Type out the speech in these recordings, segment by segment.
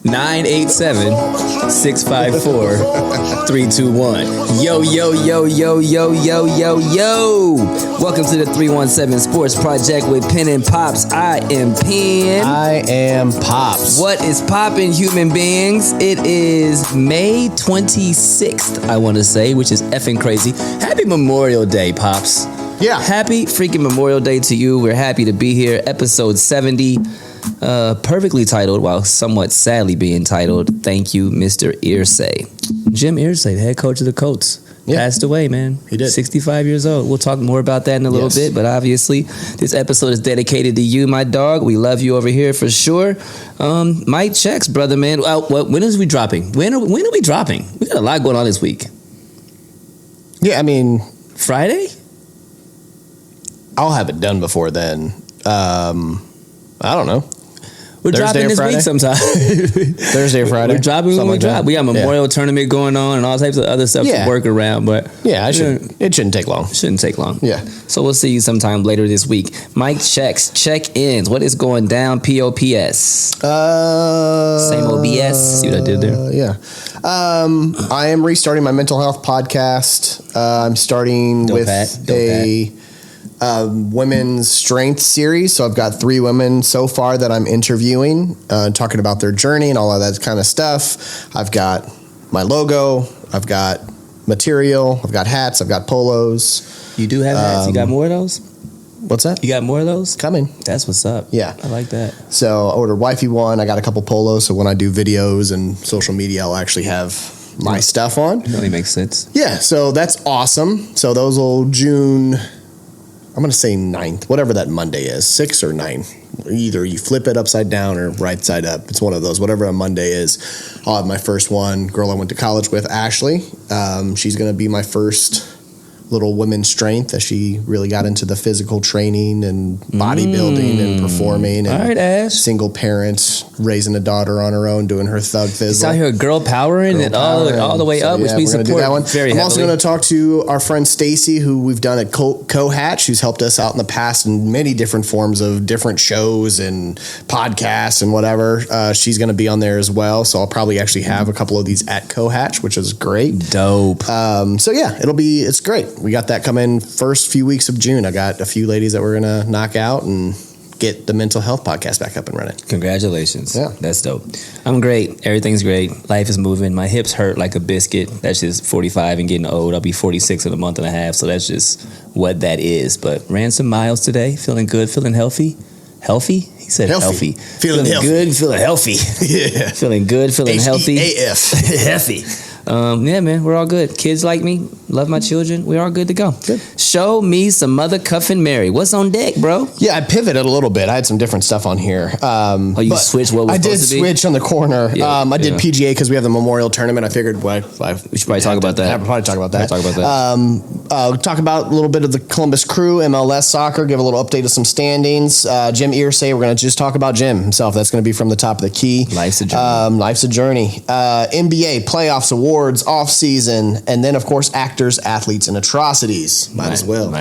987-654-321. Yo, yo, yo, yo, yo, yo, yo, yo. Welcome to the 317 Sports Project with Penn and Pops. I am Penn. I am Pops. What is poppin', human beings? It is May 26th, I want to say, which is effing crazy. Happy Memorial Day, Pops. Yeah. Happy freaking Memorial Day to you. We're happy to be here. Episode 70. Perfectly titled, while somewhat sadly being titled, Thank You, Mr. Irsay. Jim Irsay, the head coach of the Colts, passed away, man. He did. 65 years old. We'll talk more about that in a little bit, but obviously, this episode is dedicated to you, my dog. We love you over here for sure. Mike checks, brother, man. When is we dropping? When are we dropping? We got a lot going on this week. Yeah, I mean, Friday? I'll have it done before then. I don't know. We're Thursday dropping this Friday? week sometime. Thursday or Friday. We're dropping when we like drop. that. We got Memorial Tournament going on and all types of other stuff to work around. But it shouldn't take long. Shouldn't take long. Yeah. So we'll see you sometime later this week. Mike checks, check-ins. What is going down? POPS. Same old BS. See what I did there? Yeah. I am restarting my mental health podcast. I'm starting with a women's strength series. So I've got 3 women so far that I'm interviewing, talking about their journey and all of that kind of stuff. I've got my logo. I've got material. I've got hats. I've got polos. You do have hats. You got more of those? What's that? You got more of those? Coming. That's what's up. Yeah. I like that. So I ordered wifey one. I got a couple polos. So when I do videos and social media, I'll actually have my stuff on. It really makes sense. Yeah. So that's awesome. So those will June... I'm going to say 9th, whatever that Monday is, 6 or 9. Either you flip it upside down or right side up. It's one of those. Whatever a Monday is, I'll have my first one. Girl I went to college with, Ashley. She's going to be my first little women's strength as she really got into the physical training and bodybuilding and performing. And all right, Ash. Single parent, raising a daughter on her own, doing her thug fizzle. It's out here girl powering and all the way up, which we support that one. very I'm heavily. also going to talk to our friend Stacy, who we've done at Co-Hatch, who's helped us out in the past in many different forms of different shows and podcasts and whatever. She's going to be on there as well. So I'll probably actually have a couple of these at Co-Hatch, which is great. Dope. So yeah, it's great. We got that coming first few weeks of June. I got a few ladies that we're going to knock out and get the mental health podcast back up and running. Congratulations. Yeah. That's dope. I'm great. Everything's great. Life is moving. My hips hurt like a biscuit. That's just 45 and getting old. I'll be 46 in a month and a half. So that's just what that is. But ran some miles today. Feeling good. Feeling healthy. Healthy? He said healthy. Feeling healthy. Good. Feeling healthy. Yeah. Feeling good. Feeling healthy. AF. Healthy. Yeah, man, we're all good. Kids like me, love my children. We're all good to go. Good. Show me some mother cuffin' Mary. What's on deck, bro? Yeah, I pivoted a little bit. I had some different stuff on here. You switched what was I did supposed to be? switch on the corner. Yeah, I did PGA because we have the Memorial Tournament. I figured we should probably talk about that. Probably talk about that. Talk about a little bit of the Columbus Crew, MLS soccer, give a little update of some standings. Jim Irsay, we're going to just talk about Jim himself. That's going to be from the top of the key. Life's a journey. Life's a journey. NBA, playoffs, awards, off-season, and then, of course, actors, athletes, and atrocities. Might as well.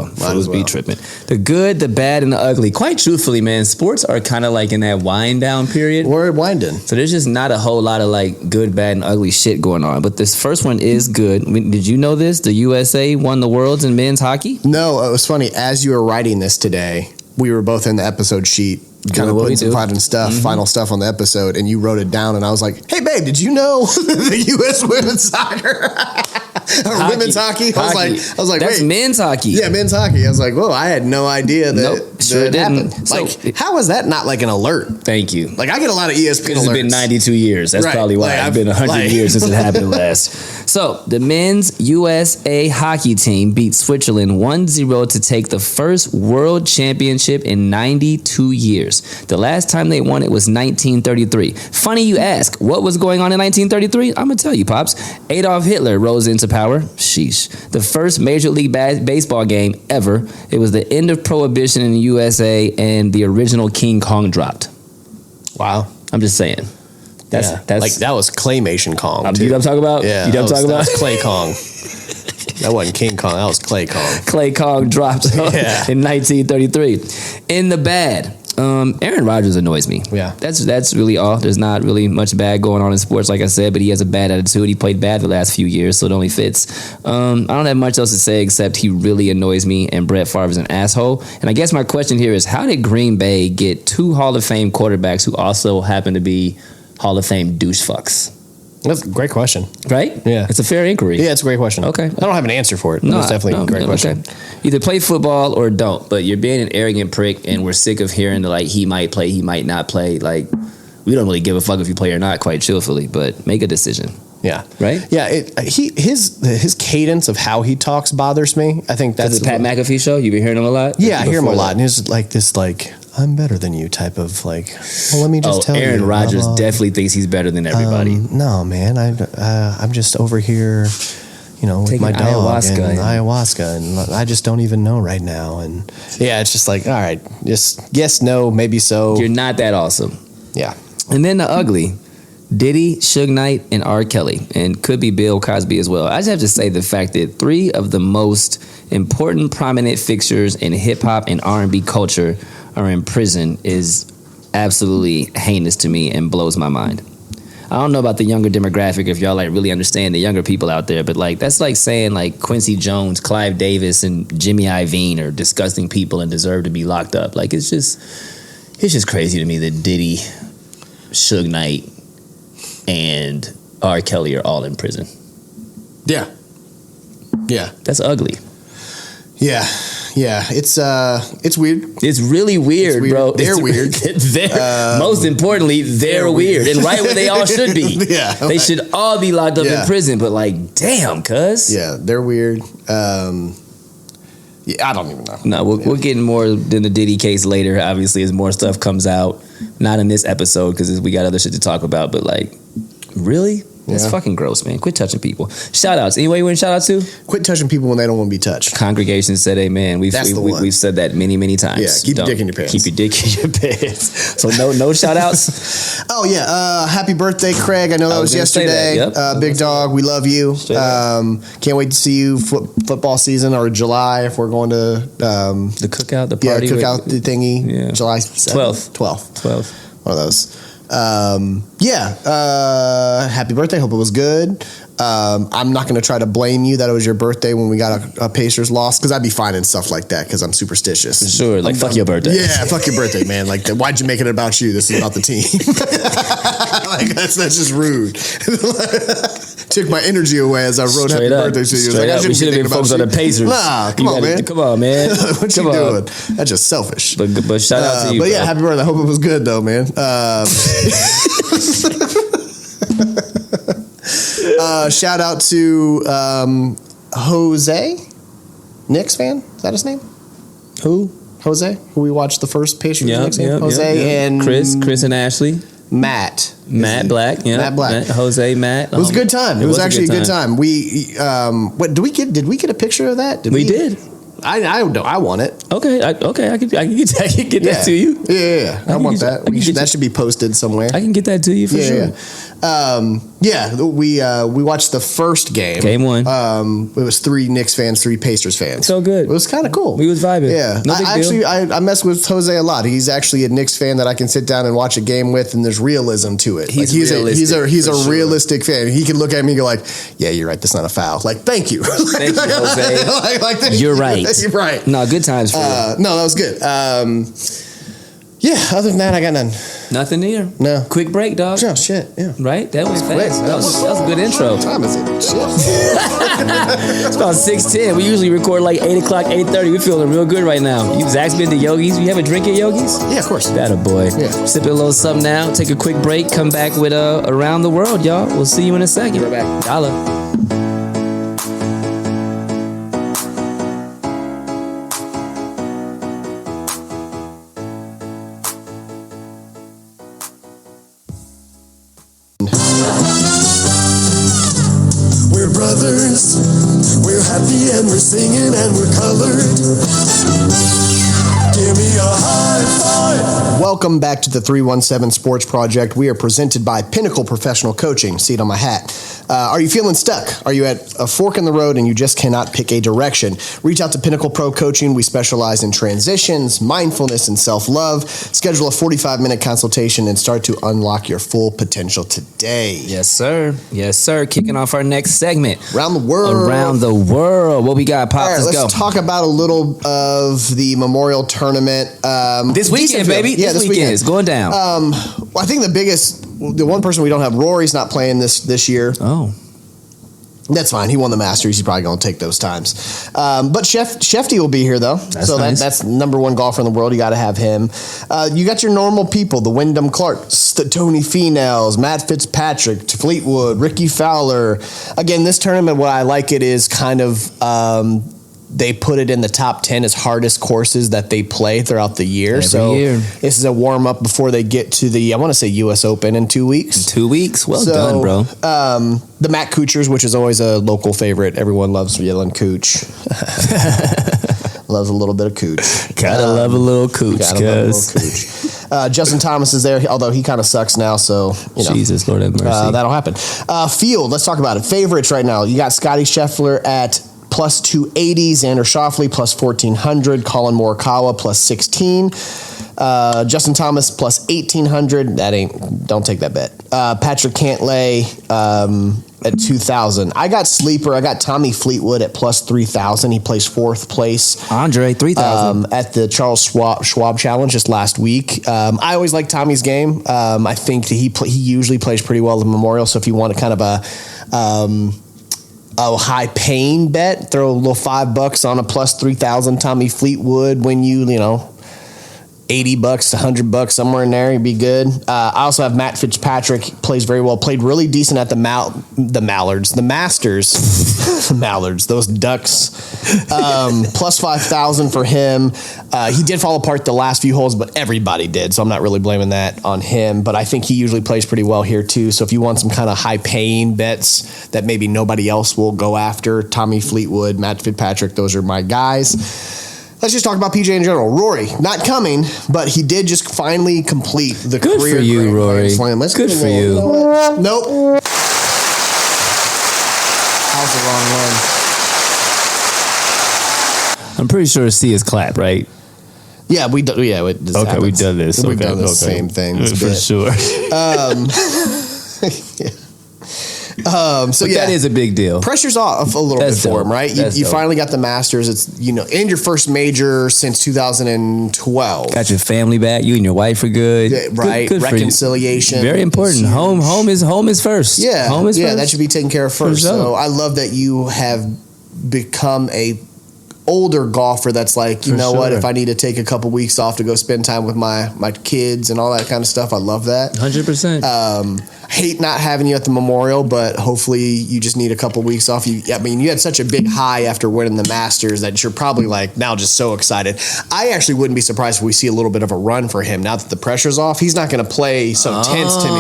Fools be tripping. The good, the bad, and the ugly. Quite truthfully, man, sports are kind of like in that wind down period. We're winding. So there's just not a whole lot of like good, bad, and ugly shit going on. But this first one is good. Did you know this? The USA won the Worlds in men's hockey? No, it was funny. As you were writing this today, we were both in the episode sheet, kind of putting some final stuff on the episode, and you wrote it down, and I was like, hey, babe, did you know the U.S. women's soccer? Or women's hockey? I was like, that's wait. Men's hockey. Yeah, men's hockey. I was like, whoa, I had no idea that sure that happened. So, how is that not like an alert? Thank you. Like, I get a lot of ESPN alerts. It's been 92 years. That's probably why. It's been 100 years since it happened last. So, the men's USA hockey team beat Switzerland 1-0 to take the first world championship in 92 years. The last time they won it was 1933. Funny you ask, what was going on in 1933? I'm going to tell you, Pops. Adolf Hitler rose into power. Sheesh. The first Major League Baseball game ever. It was the end of Prohibition in the USA, and the original King Kong dropped. Wow. I'm just saying. That's like that was claymation Kong. You know what I'm talking about? Yeah. You know what I'm talking about? That was Clay Kong. That wasn't King Kong. That was Clay Kong. Clay Kong dropped in 1933. In the bad, Aaron Rodgers annoys me. Yeah. That's really all. There's not really much bad going on in sports, like I said, but he has a bad attitude. He played bad the last few years, so it only fits. I don't have much else to say except he really annoys me, and Brett Favre is an asshole. And I guess my question here is, how did Green Bay get 2 Hall of Fame quarterbacks who also happen to be Hall of Fame douche fucks? That's a great question. Right? Yeah. It's a fair inquiry. Yeah, it's a great question. Okay. I don't have an answer for it. No, it's definitely a great question. Okay. Either play football or don't, but you're being an arrogant prick, and we're sick of hearing the, like, he might play, he might not play. Like, we don't really give a fuck if you play or not, quite truthfully, but make a decision. Yeah. Right? Yeah. His cadence of how he talks bothers me. I think that's the Pat McAfee show. You've been hearing him a lot? Yeah, I hear him a lot. And he's like this, like, I'm better than you type of, like, well, let me just tell you. Aaron Rodgers definitely thinks he's better than everybody. No, man. I'm just over here, you know, with taking my dog ayahuasca and I just don't even know right now. And yeah, it's just like, all right, just yes, no, maybe so. You're not that awesome. Yeah. And then the ugly. Diddy, Suge Knight, and R. Kelly, and could be Bill Cosby as well. I just have to say the fact that 3 of the most important prominent fixtures in hip-hop and R&B culture are in prison is absolutely heinous to me and blows my mind. I don't know about the younger demographic, if y'all like really understand the younger people out there, but like that's like saying like Quincy Jones, Clive Davis, and Jimmy Iovine are disgusting people and deserve to be locked up. Like it's just crazy to me that Diddy, Suge Knight, and R. Kelly are all in prison. Yeah. Yeah. That's ugly. Yeah. Yeah. It's weird. It's really weird, bro. They're weird. Most importantly, they're weird. And right where they all should be. Yeah. They should all be locked up in prison, but like, damn, cuz. Yeah, they're weird. Yeah, I don't even know. No, we'll get more than the Diddy case later, obviously, as more stuff comes out. Not in this episode, because we got other shit to talk about, but like, really? That's fucking gross, man. Quit touching people. Shout outs. Anybody you want to shout out to? Quit touching people when they don't want to be touched. Congregation said amen. We've said that many, many times. Yeah, keep your dick in your pants. Keep your dick in your pants. So no shout outs? Oh, yeah. Happy birthday, Craig. I know that was yesterday. Yep. Big dog, we love you. Can't wait to see you football season or July if we're going to... the cookout, the party. Yeah, cookout thingy. Yeah. July 7th. 12th. One of those. Happy birthday. Hope it was good. I'm not going to try to blame you that it was your birthday when we got a Pacers loss, because I'd be finding stuff like that because I'm superstitious. Sure, like fuck your birthday. Yeah, fuck your birthday, man. Like, why'd you make it about you? This is about the team. Like that's just rude. Took my energy away as I wrote Straight happy up. birthday to you. Straight up. We should have been focused on the Pacers. Nah, come on, man. Come on, man. What you doing? That's just selfish. But shout out to you. But yeah, happy birthday. I hope it was good though, man. Shout out to Jose, Knicks fan. Is that his name? Who? Jose, who we watched the first Pacers Knicks game. Jose and Chris and Ashley. Matt Black. Yeah. Matt Black. Jose, Matt. It was a good time. It was actually a good time. We did we get a picture of that? We did. I want it. Okay. I can get that to you. Yeah. I want that. That should be posted somewhere. I can get that to you for sure. We watched the first game. Game 1. It was 3 Knicks fans, 3 Pacers fans. So good. It was kind of cool. We was vibing. Yeah. No big deal. I mess with Jose a lot. He's actually a Knicks fan that I can sit down and watch a game with, and there's realism to it. He's a realistic fan. He can look at me and go like, "Yeah, you're right. That's not a foul." Like, thank you. Thank you, Jose. You're right. You're right. No, good times for you. No, that was good. Other than that, I got none. Nothing here. No. Quick break, dog. Oh, shit. Yeah. Right? That was quick. fast. That was a good intro. What time is it? Shit. It's about 6:10. We usually record like 8 o'clock, 8:30. We're feeling real good right now. Zach's been to Yogi's. You have a drink at Yogi's? Yeah, of course. That a boy. Yeah. Sip a little something now. Take a quick break. Come back with Around the World, y'all. We'll see you in a second. We're back. Dollar. We're brothers, we're happy and we're singing and we're colored. Give me a high five. Welcome back to the 317 Sports Project. We are presented by Pinnacle Professional Coaching. See it on my hat. Are you feeling stuck? Are you at a fork in the road and you just cannot pick a direction? Reach out to Pinnacle Pro Coaching. We specialize in transitions, mindfulness, and self-love. Schedule a 45-minute consultation and start to unlock your full potential today. Yes, sir. Yes, sir. Kicking off our next segment. Around the world. Around the world. What we got, Pop? All right, let's talk about a little of the Memorial Tournament. This weekend, baby. Yeah, this weekend is going down. I think the one person we don't have, Rory's not playing this year. Oh. That's fine. He won the Masters. He's probably going to take those times. But Shefty will be here, though. That's nice. That's number one golfer in the world. You got to have him. You got your normal people, the Wyndham Clarks, the Tony Finau's, Matt Fitzpatrick, Fleetwood, Ricky Fowler. Again, this tournament, what I like it is kind of they put it in the top 10 as hardest courses that they play throughout the year. Every year. This is a warm-up before they get to the, I want to say, U.S. Open in 2 weeks. In 2 weeks? Well done, bro. The Matt Kuchars, which is always a local favorite. Everyone loves yelling Cooch. Loves a little bit of Cooch. Gotta love a little Cooch, Justin Thomas is there, although he kind of sucks now, so, Jesus, Lord have mercy. That'll happen. Field, let's talk about it. Favorites right now. You got Scotty Scheffler at plus 280, Xander Schauffele plus 1400, Colin Morikawa plus 16, Justin Thomas plus 1800. Don't take that bet. Patrick Cantlay at 2000. I got sleeper. I got Tommy Fleetwood at plus 3000. He plays fourth place. Andre 3000 at the Charles Schwab Challenge just last week. I always like Tommy's game. I think he usually plays pretty well at the Memorial. So if you want a kind of a high paying bet, throw a little $5 on a plus 3000 Tommy Fleetwood, when you $80 to $100 somewhere in there, you'd be good. I also have Matt Fitzpatrick, plays very well, played really decent at the Masters, Mallards, those ducks. Plus 5,000 for him. He did fall apart the last few holes, but everybody did, so I'm not really blaming that on him. But I think he usually plays pretty well here too. So if you want some kind of high paying bets that maybe nobody else will go after, Tommy Fleetwood, Matt Fitzpatrick, those are my guys. Let's just talk about PJ in general. Rory, not coming, but he did just finally complete the Good career for you, Grand Rory. Slam. Good for you. Nope. That was the wrong one. I'm pretty sure C is clap, right? Yeah, we do. Yeah, we've done this. We've done the same thing for sure. So that is a big deal. Pressure's off a little bit for him, right? You finally got the Masters. It's and your first major since 2012. Got your family back. You and your wife are good. Yeah, right. Good Reconciliation. Very important. Home is first. Yeah. Home is first. That should be taken care of first. Sure. So I love that you have become a older golfer that's like, you know what, if I need to take a couple weeks off to go spend time with my kids and all that kind of stuff, I love that. 100%. Hate not having you at the Memorial, but hopefully you just need a couple weeks off. You had such a big high after winning the Masters that you're probably now just so excited. I actually wouldn't be surprised if we see a little bit of a run for him now that the pressure's off. He's not going to play so tense to me.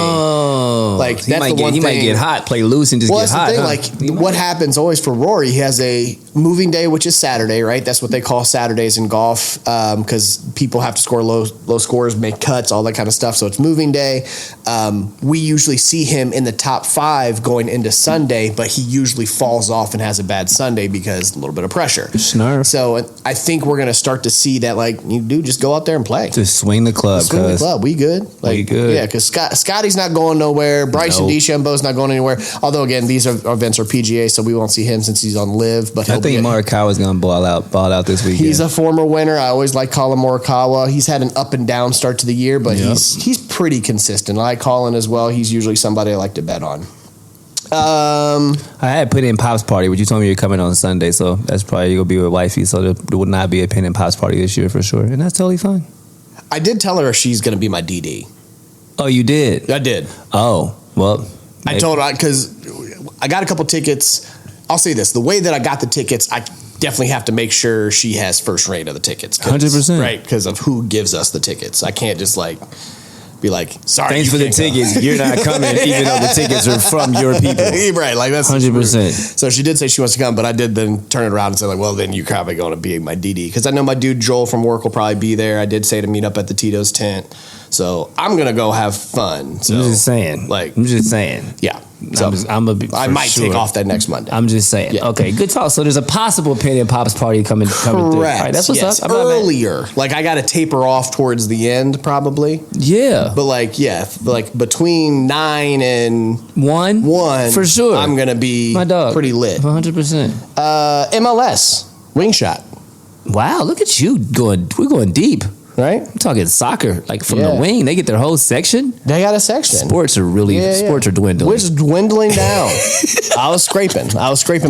He might get hot, play loose, and just get hot. That's the thing. What happens always for Rory? He has a moving day, which is Saturday, right? That's what they call Saturdays in golf, because people have to score low scores, make cuts, all that kind of stuff. So it's moving day. We usually see him in the top 5 going into Sunday, but he usually falls off and has a bad Sunday because a little bit of pressure. Snarf. So I think we're going to start to see that, you do just go out there and play. Just swing the club. We good. We good. Yeah, because Scotty's not going nowhere. Bryson DeChambeau's not going anywhere. Although, again, these events are PGA, so we won't see him since he's on LIV. But I think Morikawa's going to ball out this weekend. He's a former winner. I always like Colin Morikawa. He's had an up and down start to the year, but he's pretty consistent. I like Colin as well. He's usually somebody I like to bet on. I had put in Pops party, but you told me you're coming on Sunday, so that's probably you're gonna be with wifey. So there would not be a Penn Pops party this year for sure, and that's totally fine. I did tell her she's gonna be my DD. Oh, you did? I did. Oh, well, I told her because I got a couple tickets. I'll say this: the way that I got the tickets, I definitely have to make sure she has first rate of the tickets. 100%, right? Because of who gives us the tickets. I can't just be like, sorry. Thanks for the tickets. You're not coming, even though the tickets are from your people. Right, like that's 100%. So she did say she wants to come, but I did then turn it around and say like, well, then you're probably going to be my DD because I know my dude Joel from work will probably be there. I did say to meet up at the Tito's tent, so I'm gonna go have fun. So, I'm just saying. Yeah. So I might take off that next Monday. I'm just saying. Yeah. Okay, good talk. So there's a possible Penn Pops party coming through. All right, that's what's up. Earlier, like I got to taper off towards the end, probably. Yeah, but like between 9 and 1 for sure. I'm gonna be my dog pretty lit. 100%. MLS wing shot. Wow, look at you going. We're going deep. Right? I'm talking soccer, like from the wing. They get their whole section. They got a section. Sports are dwindling. We're just dwindling down. I was scraping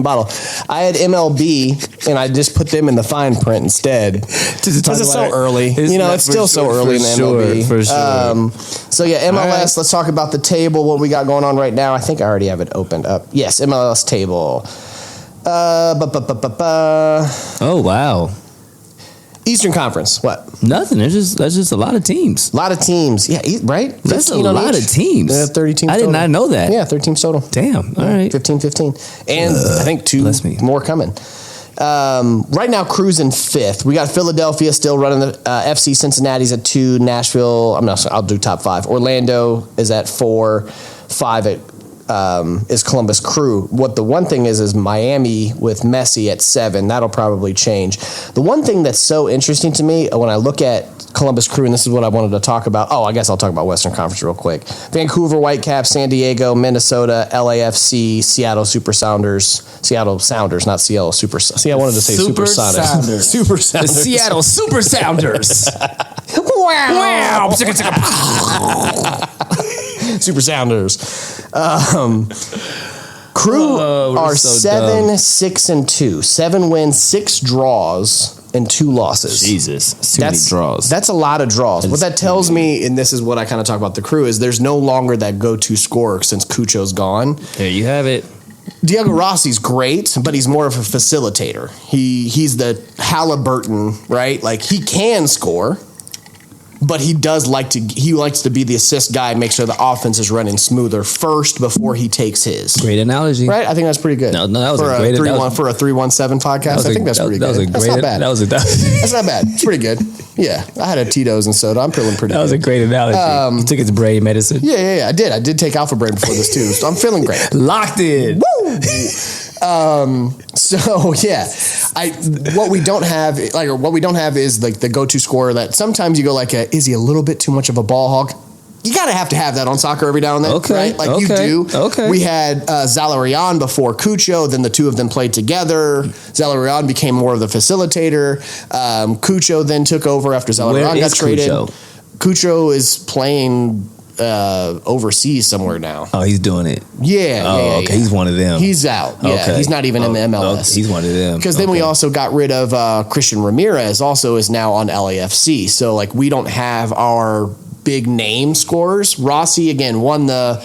bottle. I had MLB, and I just put them in the fine print instead. Because it's so early. It's still so early in the MLB. For sure. So, MLS, right. Let's talk about the table, what we got going on right now. I think I already have it opened up. Yes, MLS table. Oh, wow. Eastern Conference, what? Nothing. That's just a lot of teams. A lot of teams. Yeah, right? That's a lot of teams. Yeah, 30 teams I did not know that. Yeah, 30 teams total. Damn. All right. 15. And I think 2 more coming. Right now, cruising 5th. We got Philadelphia still running the FC. Cincinnati's at 2. Nashville, I'll do top 5. Orlando is at 4. 5 is Columbus Crew. What the one thing is Miami with Messi at 7. That'll probably change. The one thing that's so interesting to me when I look at Columbus Crew, and this is what I wanted to talk about. Oh, I guess I'll talk about Western Conference real quick. Vancouver Whitecaps, San Diego, Minnesota, LAFC, Seattle Sounders, not Seattle Super. See, I wanted to say Super Sounders. Super Sounders. The Seattle Super Sounders. Wow. Super Sounders. Crew are so 7-6-2. 7 wins, 6 draws, and 2 losses. Jesus, many draws. That's a lot of draws. What that tells me, and this is what I kind of talk about the Crew, is there's no longer that go-to scorer since Cucho's gone. There you have it. Diego Rossi's great, but he's more of a facilitator. He's the Halliburton, right? Like he can score. But he likes to be the assist guy, make sure the offense is running smoother first before he takes his. Great analogy. Right? I think that's pretty good. No, that was a great analogy. For a 317 podcast, I think that's pretty good. That's not bad. That's not bad. It's pretty good. Yeah. I had a Tito's and soda. I'm feeling pretty good. That was a great analogy. You took his brain medicine. Yeah, I did. I did take Alpha Brain before this too, so I'm feeling great. Locked in. Woo! So yeah, what we don't have is like the go-to scorer that sometimes you go like, is he a little bit too much of a ball hog? You gotta have to have that on soccer every now and then, right? Like you do. Okay. We had Zalarian before Cucho, then the two of them played together. Zalarian became more of the facilitator. Cucho then took over after Zalarian got traded. Cucho is playing overseas somewhere now. Oh, he's doing it. Yeah. Okay. He's one of them. He's out. Yeah, okay. He's not even in the MLS. He's one of them. Because then we also got rid of Christian Ramirez, also is now on LAFC. So like we don't have our big name scorers. Rossi again won I'm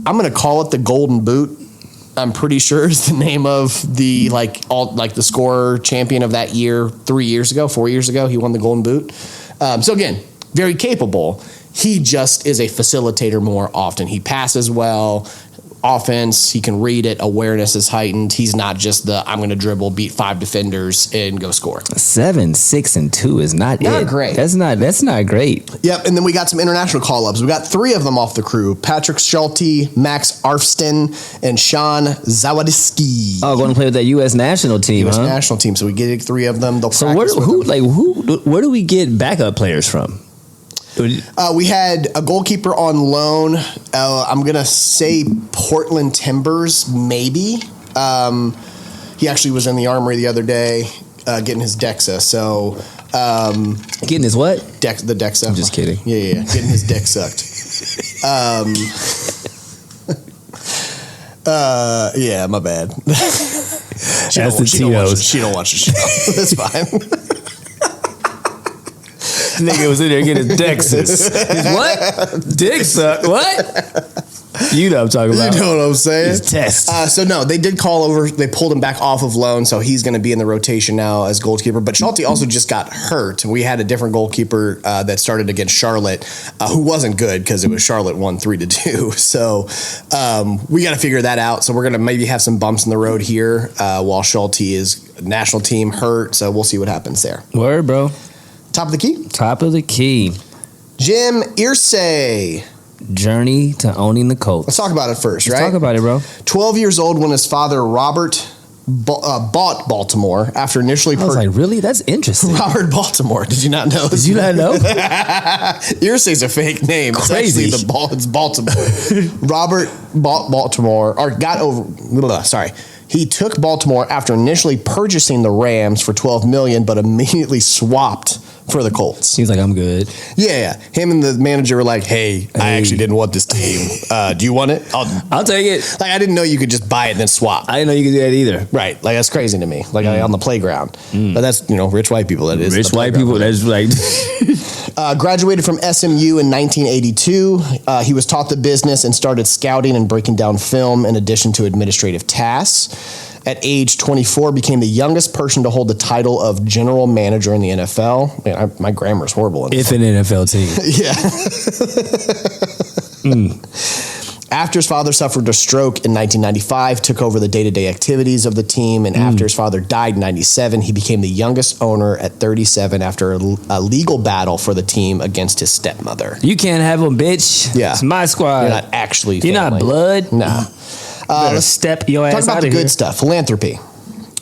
going to call it the Golden Boot. I'm pretty sure is the name of the the scorer champion of that year. 4 years ago, he won the Golden Boot. So again, very capable. He just is a facilitator more often. He passes well. Offense, he can read it. Awareness is heightened. He's not just I'm going to dribble, beat 5 defenders, and go score. 7-6-2 is not great. That's not great. Yep, and then we got some international call-ups. We got 3 of them off the Crew. Patrick Schulte, Max Arfsten, and Sean Zawadiski. Oh, going to play with that U.S. national team, U.S. national team. So we get 3 of them. So where do we get backup players from? We had a goalkeeper on loan. I'm going to say Portland Timbers, maybe. He actually was in the Armory the other day getting his DEXA. So, getting his what? The DEXA. I'm just kidding. Yeah. Getting his dick sucked. Yeah, my bad. She don't watch the show. That's fine. Nigga was in there getting his Dexus. His what? Dick suck. What? You know what I'm talking about. You know what I'm saying? It's test. So no, they did call over. They pulled him back off of loan, so he's going to be in the rotation now as goalkeeper. But Schulte also just got hurt. We had a different goalkeeper that started against Charlotte, who wasn't good because it was Charlotte won 3-2. So we got to figure that out. So we're going to maybe have some bumps in the road here while Schulte is national team hurt. So we'll see what happens there. Word, bro. Top of the key. Top of the key. Jim Irsay. Journey to owning the Colts. Let's talk about it first, right? Let's talk about it, bro. 12 years old when his father, Robert, bought Baltimore after initially... I was like, really? That's interesting. Robert Baltimore. Did you not know? Did you not know? Irsay's a fake name. Crazy. It's actually it's Baltimore. Robert bought Baltimore, or got over... Sorry. He took Baltimore after initially purchasing the Rams for $12 million, but immediately swapped for the Colts. He's like, I'm good. Yeah. Him and the manager were like, hey, I actually didn't want this team. Do you want it? I'll take it. Like, I didn't know you could just buy it and then swap. I didn't know you could do that either. Right. Like, that's crazy to me. Like, on the playground. But that's, rich white people. That is. Rich white people. That's like... Graduated from SMU in 1982. He was taught the business and started scouting and breaking down film in addition to administrative tasks. At age 24, became the youngest person to hold the title of general manager in the NFL. Man, my grammar is horrible. If an NFL team. Yeah. After his father suffered a stroke in 1995, took over the day-to-day activities of the team, and after his father died in 97, he became the youngest owner at 37 after a legal battle for the team against his stepmother. You can't have him, bitch. Yeah. It's my squad. You're not actually family. You're not blood. Nah. Let's step your ass out of here. Talk about the good stuff. Philanthropy.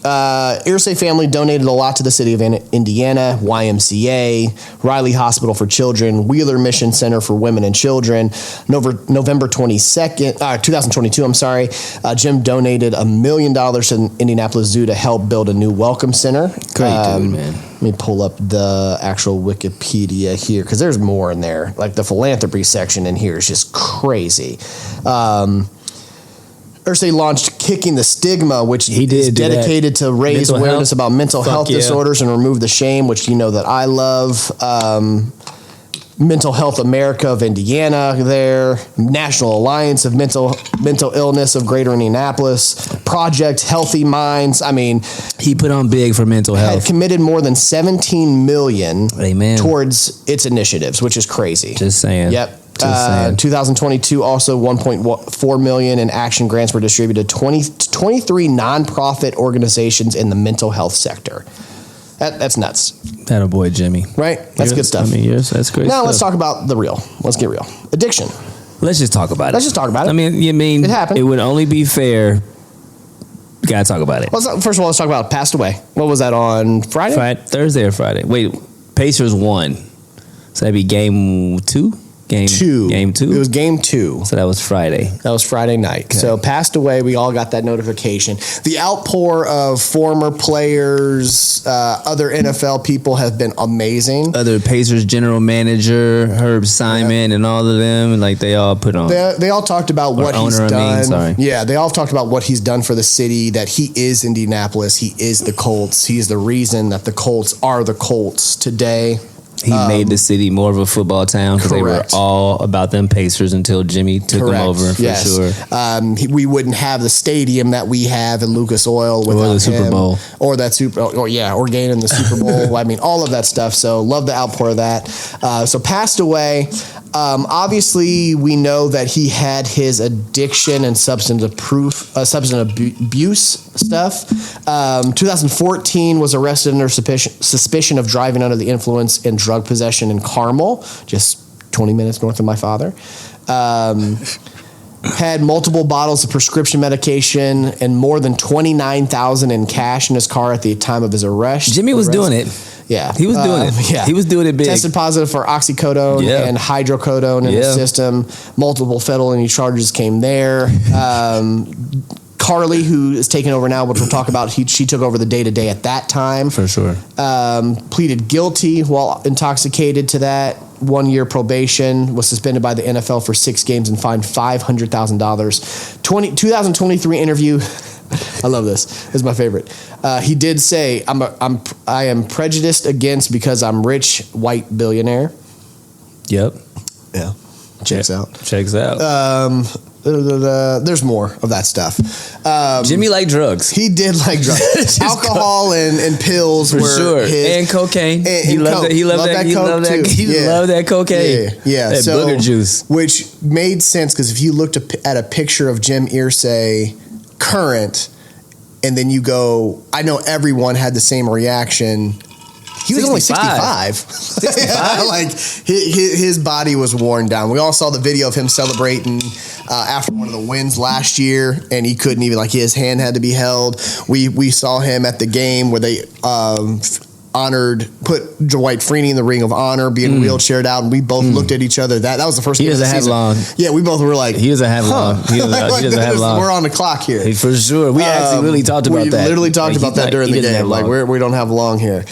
Irsay family donated a lot to the city of Indiana, YMCA, Riley Hospital for Children, Wheeler Mission Center for Women and Children. November 22nd, 2022, I'm sorry, Jim donated $1 million to Indianapolis Zoo to help build a new welcome center. Great dude, man. Let me pull up the actual Wikipedia here, because there's more in there. Like, the philanthropy section in here is just crazy. Irsay launched Kicking the Stigma, which is dedicated to raise awareness about mental health disorders and remove the shame, which you know that I love. Mental Health America of Indiana there, National Alliance of Mental Illness of Greater Indianapolis, Project Healthy Minds. I mean, he put on big for mental health. Had committed more than $17 million Amen. Towards its initiatives, which is crazy. Just saying. Yep. 2022 also $1.4 million in action grants were distributed to 23 nonprofit organizations in the mental health sector. That's nuts. That a boy Jimmy. Right? That's good stuff. I mean, yes, that's great. Now let's talk about the real. Let's get real. Addiction. Let's just talk about it. Let's just talk about it. I mean, it happened. It would only be fair. You gotta talk about it. First of all, let's talk about passed away. What was that on Friday? Thursday or Friday? Wait, Pacers won. So that'd be game 2? Game 2. It was game 2. So that was Friday. That was Friday night. Okay. So passed away. We all got that notification. The outpour of former players, other NFL people have been amazing. Other Pacers general manager, Herb Simon, and all of them, and like they all put on. They all talked about what he's done. Sorry. Yeah, they all talked about what he's done for the city, that he is Indianapolis, he is the Colts. He is the reason that the Colts are the Colts today. He made the city more of a football town because they were all about them Pacers until Jimmy took them over, for sure. We wouldn't have the stadium that we have in Lucas Oil without the Super Bowl. Or gaining the Super Bowl. I mean, all of that stuff. So love the outpour of that. So passed away. Obviously, we know that he had his addiction and substance abuse stuff. 2014 was arrested under suspicion of driving under the influence and drug possession in Carmel, just 20 minutes north of my father. Had multiple bottles of prescription medication and more than $29,000 in cash in his car at the time of his arrest. Jimmy was doing it. Yeah. He was doing it. Yeah. He was doing it big. Tested positive for oxycodone and hydrocodone in his system. Multiple felony charges came there. Carly, who is taking over now, which we'll talk about, she took over the day-to-day at that time. For sure. Pleaded guilty while intoxicated to that. 1 year probation, was suspended by the NFL for 6 games and fined $500,000. 2023 interview. I love this. This is my favorite. He did say, I am prejudiced against because I'm rich, white billionaire. Yep. Yeah. Checks out. Checks out. There's more of that stuff. Jimmy liked drugs. He did like drugs. Alcohol and pills for were sure. his. And cocaine. He loved that. He loved that cocaine. Yeah. That so, booger juice. Which made sense because if you looked at a picture of Jim Irsay current, and then you go, I know everyone had the same reaction. He was only 65. 65? Like his body was worn down. We all saw the video of him celebrating after one of the wins last year, and he couldn't even, like, his hand had to be held. We saw him at the game where they put Dwight Freeney in the Ring of Honor, being wheelchaired out, and we both looked at each other. That was the first game of the season. Long. Yeah, we both were like, he doesn't have long. He doesn't have long. We're on the clock here. For sure. We actually really talked about that. We literally talked about that during the game. Like, we don't have long here.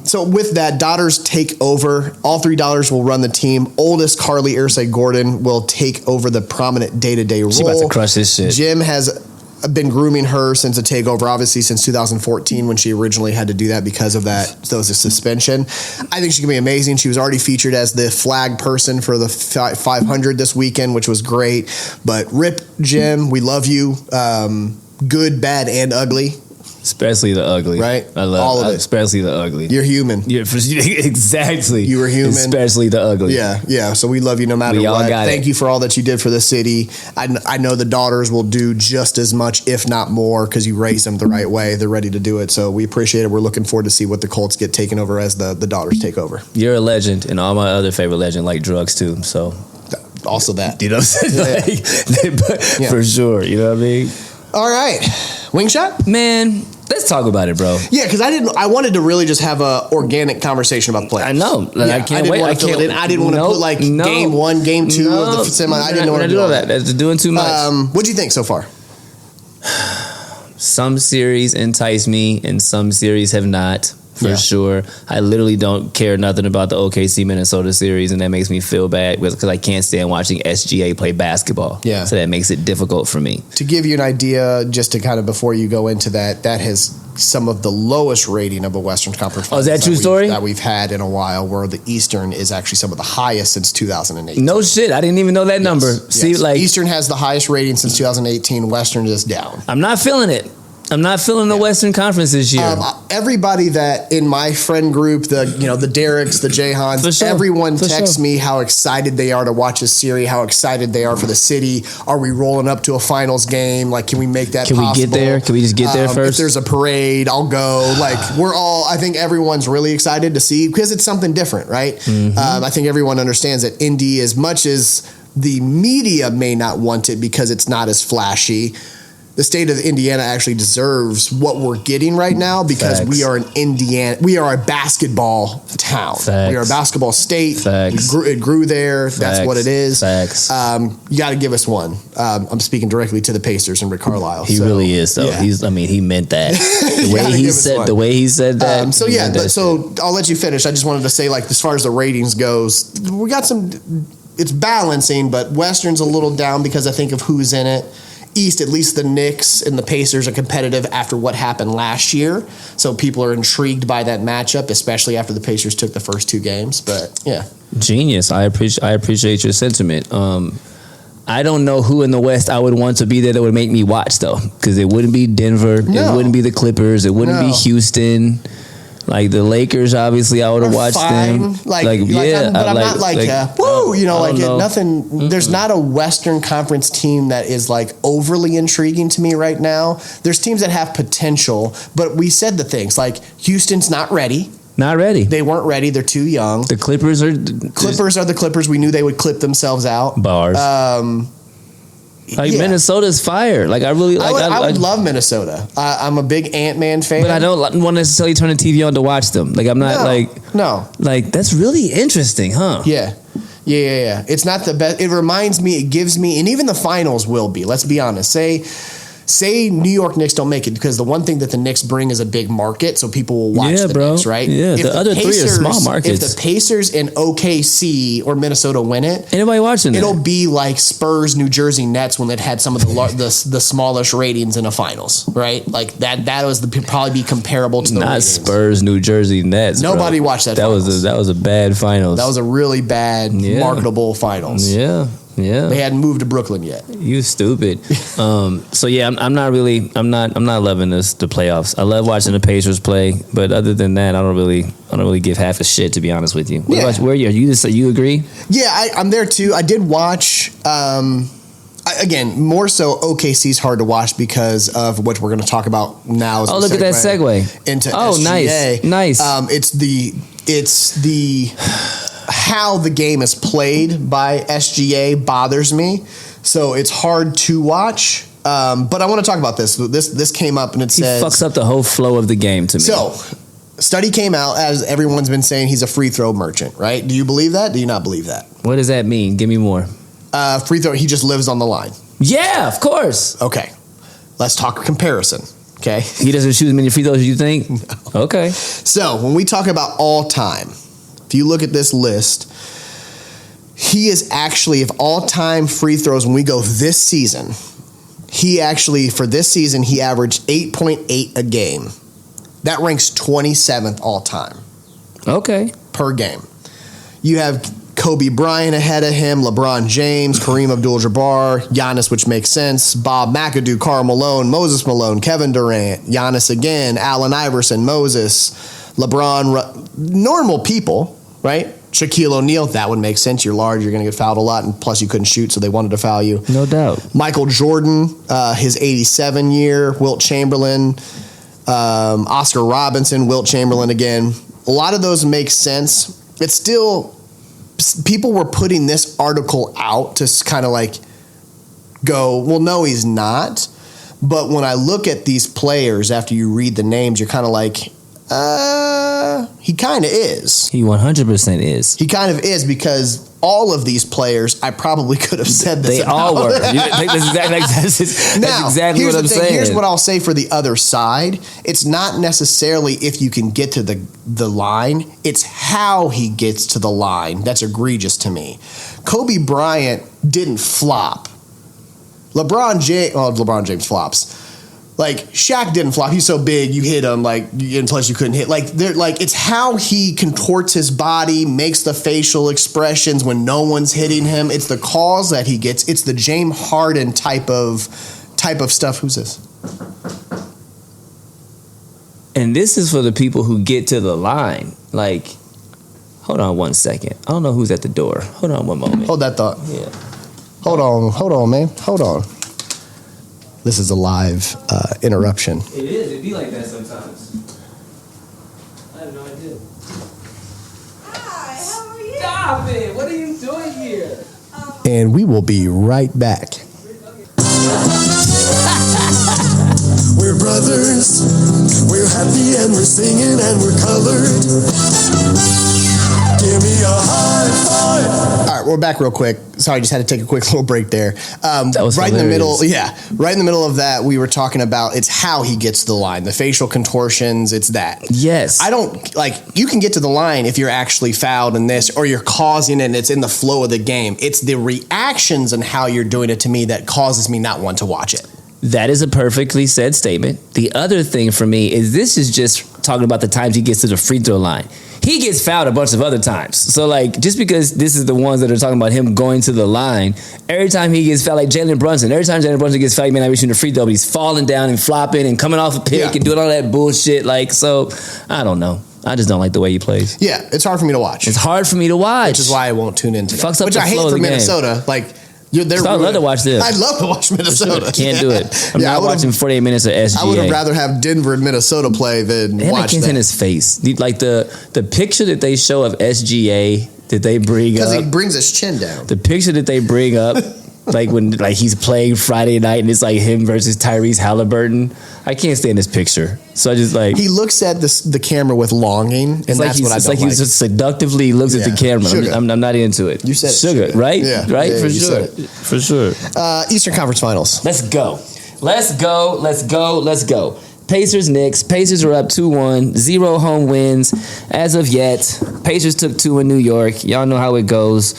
So with that, daughters take over. All three daughters will run the team. Oldest, Carly Irsay Gordon, will take over the prominent day-to-day role. She about to crush this shit. Jim has been grooming her since the takeover, obviously since 2014 when she originally had to do that because of that suspension. I think she can be amazing. She was already featured as the flag person for the 500 this weekend, which was great. But rip Jim, we love you. Good, bad, and ugly. Especially the ugly. Right? I love all of it. Especially the ugly. You're human. Yeah, exactly. You were human. Especially the ugly. Yeah. So we love you no matter what. Thank you for all that you did for the city. I know the daughters will do just as much, if not more, because you raised them the right way. They're ready to do it. So we appreciate it. We're looking forward to see what the Colts get taken over as the daughters take over. You're a legend, and all my other favorite legend like drugs too. So also that. You know what I'm saying? For sure. You know what I mean? All right. Wing shot? Man, let's talk about it, bro. Yeah, because I wanted to really just have a organic conversation about the playoffs. I know. I can't wait. I didn't want to put like game one, game two of the semi. I didn't want to do all that. That's doing too much. What do you think so far? Some series entice me, and some series have not. For sure. I literally don't care nothing about the OKC Minnesota series, and that makes me feel bad because I can't stand watching SGA play basketball. Yeah. So that makes it difficult for me. To give you an idea, just to kind of before you go into that has some of the lowest rating of a Western Conference. Oh, is that true story? That we've had in a while, where the Eastern is actually some of the highest since 2018. No shit. I didn't even know that number. See, like Eastern has the highest rating since 2018. Western is down. I'm not feeling it. I'm not feeling the Western Conference this year. Everybody that in my friend group, the Derricks, the Jayhans, everyone texts me how excited they are to watch this series, how excited they are for the city. Are we rolling up to a finals game? Like, can we make that possible? Can we get there? Can we just get there first? If there's a parade, I'll go. Like, I think everyone's really excited to see, because it's something different, right? Mm-hmm. I think everyone understands that Indy, as much as the media may not want it because it's not as flashy, the state of Indiana actually deserves what we're getting right now, because we are a basketball town. We are a basketball state. It grew there. That's what it is. You got to give us one. I'm speaking directly to the Pacers and Rick Carlisle. He really is, though. Yeah. He meant that. The way he said that. So I'll let you finish. I just wanted to say, like, as far as the ratings goes, we got some. It's balancing, but Western's a little down because I think of who's in it. East, at least the Knicks and the Pacers are competitive after what happened last year. So people are intrigued by that matchup, especially after the Pacers took the first two games. But yeah. Genius. I appreciate your sentiment. I don't know who in the West I would want to be there that would make me watch, though. Because it wouldn't be Denver. No. It wouldn't be the Clippers. It wouldn't be Houston. Like the Lakers, obviously, I would have watched them. I'm not nothing. There's not a Western Conference team that is like overly intriguing to me right now. There's teams that have potential, but we said the things like Houston's not ready. Not ready. They weren't ready. They're too young. The Clippers are the Clippers. We knew they would clip themselves out. Bars. Minnesota's fire. Like I would love Minnesota. I'm a big Ant-Man fan, but I don't want to necessarily turn the TV on to watch them. Like I'm not like that's really interesting, huh? Yeah. It's not the best. It reminds me. It gives me, and even the finals will be. Let's be honest. Say New York Knicks don't make it, because the one thing that the Knicks bring is a big market, so people will watch the Knicks, right? Yeah, the other three are small markets. If the Pacers and OKC or Minnesota win it, anybody watching it'll be like Spurs, New Jersey Nets when it had some of the smallest ratings in a finals, right? Like that probably be comparable to the ratings. Spurs, New Jersey Nets. Nobody watched that. That was a bad finals. That was a really bad marketable finals. Yeah. Yeah, they hadn't moved to Brooklyn yet. You stupid. So yeah, I'm not loving the playoffs. I love watching the Pacers play, but other than that, I don't really give half a shit, to be honest with you. Where are you? You agree? Yeah, I'm there too. I did watch. Again, more so, OKC's hard to watch because of what we're going to talk about now. Oh, look at that segue into SGA. Nice. It's the how the game is played by SGA bothers me, so it's hard to watch. But I want to talk about this. This came up and it says he fucks up the whole flow of the game to me. So, study came out, as everyone's been saying, he's a free throw merchant, right? Do you believe that? Do you not believe that? What does that mean? Give me more. Free throw, he just lives on the line. Yeah, of course. Okay. Let's talk comparison. Okay. He doesn't shoot as many free throws as you think? No. Okay. So when we talk about all time, if you look at this list, he is actually, of all time free throws, when we go this season, for this season, he averaged 8.8 a game. That ranks 27th all time. Okay. Per game. You have Kobe Bryant ahead of him, LeBron James, Kareem Abdul-Jabbar, Giannis, which makes sense, Bob McAdoo, Karl Malone, Moses Malone, Kevin Durant, Giannis again, Allen Iverson, Moses, LeBron, normal people, right? Shaquille O'Neal, that would make sense. You're large, you're going to get fouled a lot, and plus you couldn't shoot, so they wanted to foul you. No doubt. Michael Jordan, his 87 year, Wilt Chamberlain, Oscar Robinson, Wilt Chamberlain again. A lot of those make sense. It's still... People were putting this article out to kind of like go, well, no, he's not. But when I look at these players, after you read the names, you're kind of like, he kind of is. He 100% is. He kind of is, because all of these players, I probably could have said this. They all were. That's exactly what I'm saying. Here's what I'll say for the other side. It's not necessarily if you can get to the line. It's how he gets to the line that's egregious to me. Kobe Bryant didn't flop. LeBron James flops. Like, Shaq didn't flop. He's so big, you hit him, and plus you couldn't hit. It's how he contorts his body, makes the facial expressions when no one's hitting him. It's the calls that he gets. It's the James Harden type of stuff. Who's this? And this is for the people who get to the line. Like, hold on 1 second. I don't know who's at the door. Hold on one moment. Hold that thought. Yeah. Hold on, man. Hold on. This is a live interruption. It is. It'd be like that sometimes. I have no idea. Hi, how are you? Stop it! What are you doing here? And we will be right back. We're brothers. We're happy and we're singing and we're colored. Give me a high five. All right, we're back real quick. Sorry, just had to take a quick little break there. That was right hilarious. in the middle. Yeah, right in the middle of that, we were talking about it's how he gets to the line, the facial contortions. It's that. Yes. I don't you can get to the line if you're actually fouled in this, or you're causing it and it's in the flow of the game. It's the reactions and how you're doing it to me that causes me not want to watch it. That is a perfectly said statement. The other thing for me is this is just talking about the times he gets to the free throw line. He gets fouled a bunch of other times. So, just because this is the ones that are talking about him going to the line, every time he gets fouled, like Jalen Brunson, every time Jalen Brunson gets fouled, he may not be shooting a free throw, but he's falling down and flopping and coming off a pick and doing all that bullshit. So, I don't know. I just don't like the way he plays. Yeah, it's hard for me to watch. It's hard for me to watch. Which is why I won't tune into that. Fucks up Which the I hate flow of for the game. Minnesota. I'd love to watch this. I'd love to watch Minnesota. Can't do it. I'm not watching 48 minutes of SGA. I would have rather have Denver and Minnesota play than watch that. in his face. Like the picture that they show of SGA that they bring up. Because he brings his chin down. The picture that they bring up, when he's playing Friday night and it's him versus Tyrese Halliburton. I can't stand this picture. So I just he looks at the camera with longing, and that's what I don't like. It's like he just seductively looks at the camera. I'm not into it. You said sugar, right? Yeah, right. Yeah, For sure. Eastern Conference Finals. Let's go. Pacers, Knicks. Pacers are up 2-1, 0 home wins as of yet. Pacers took 2 in New York. Y'all know how it goes.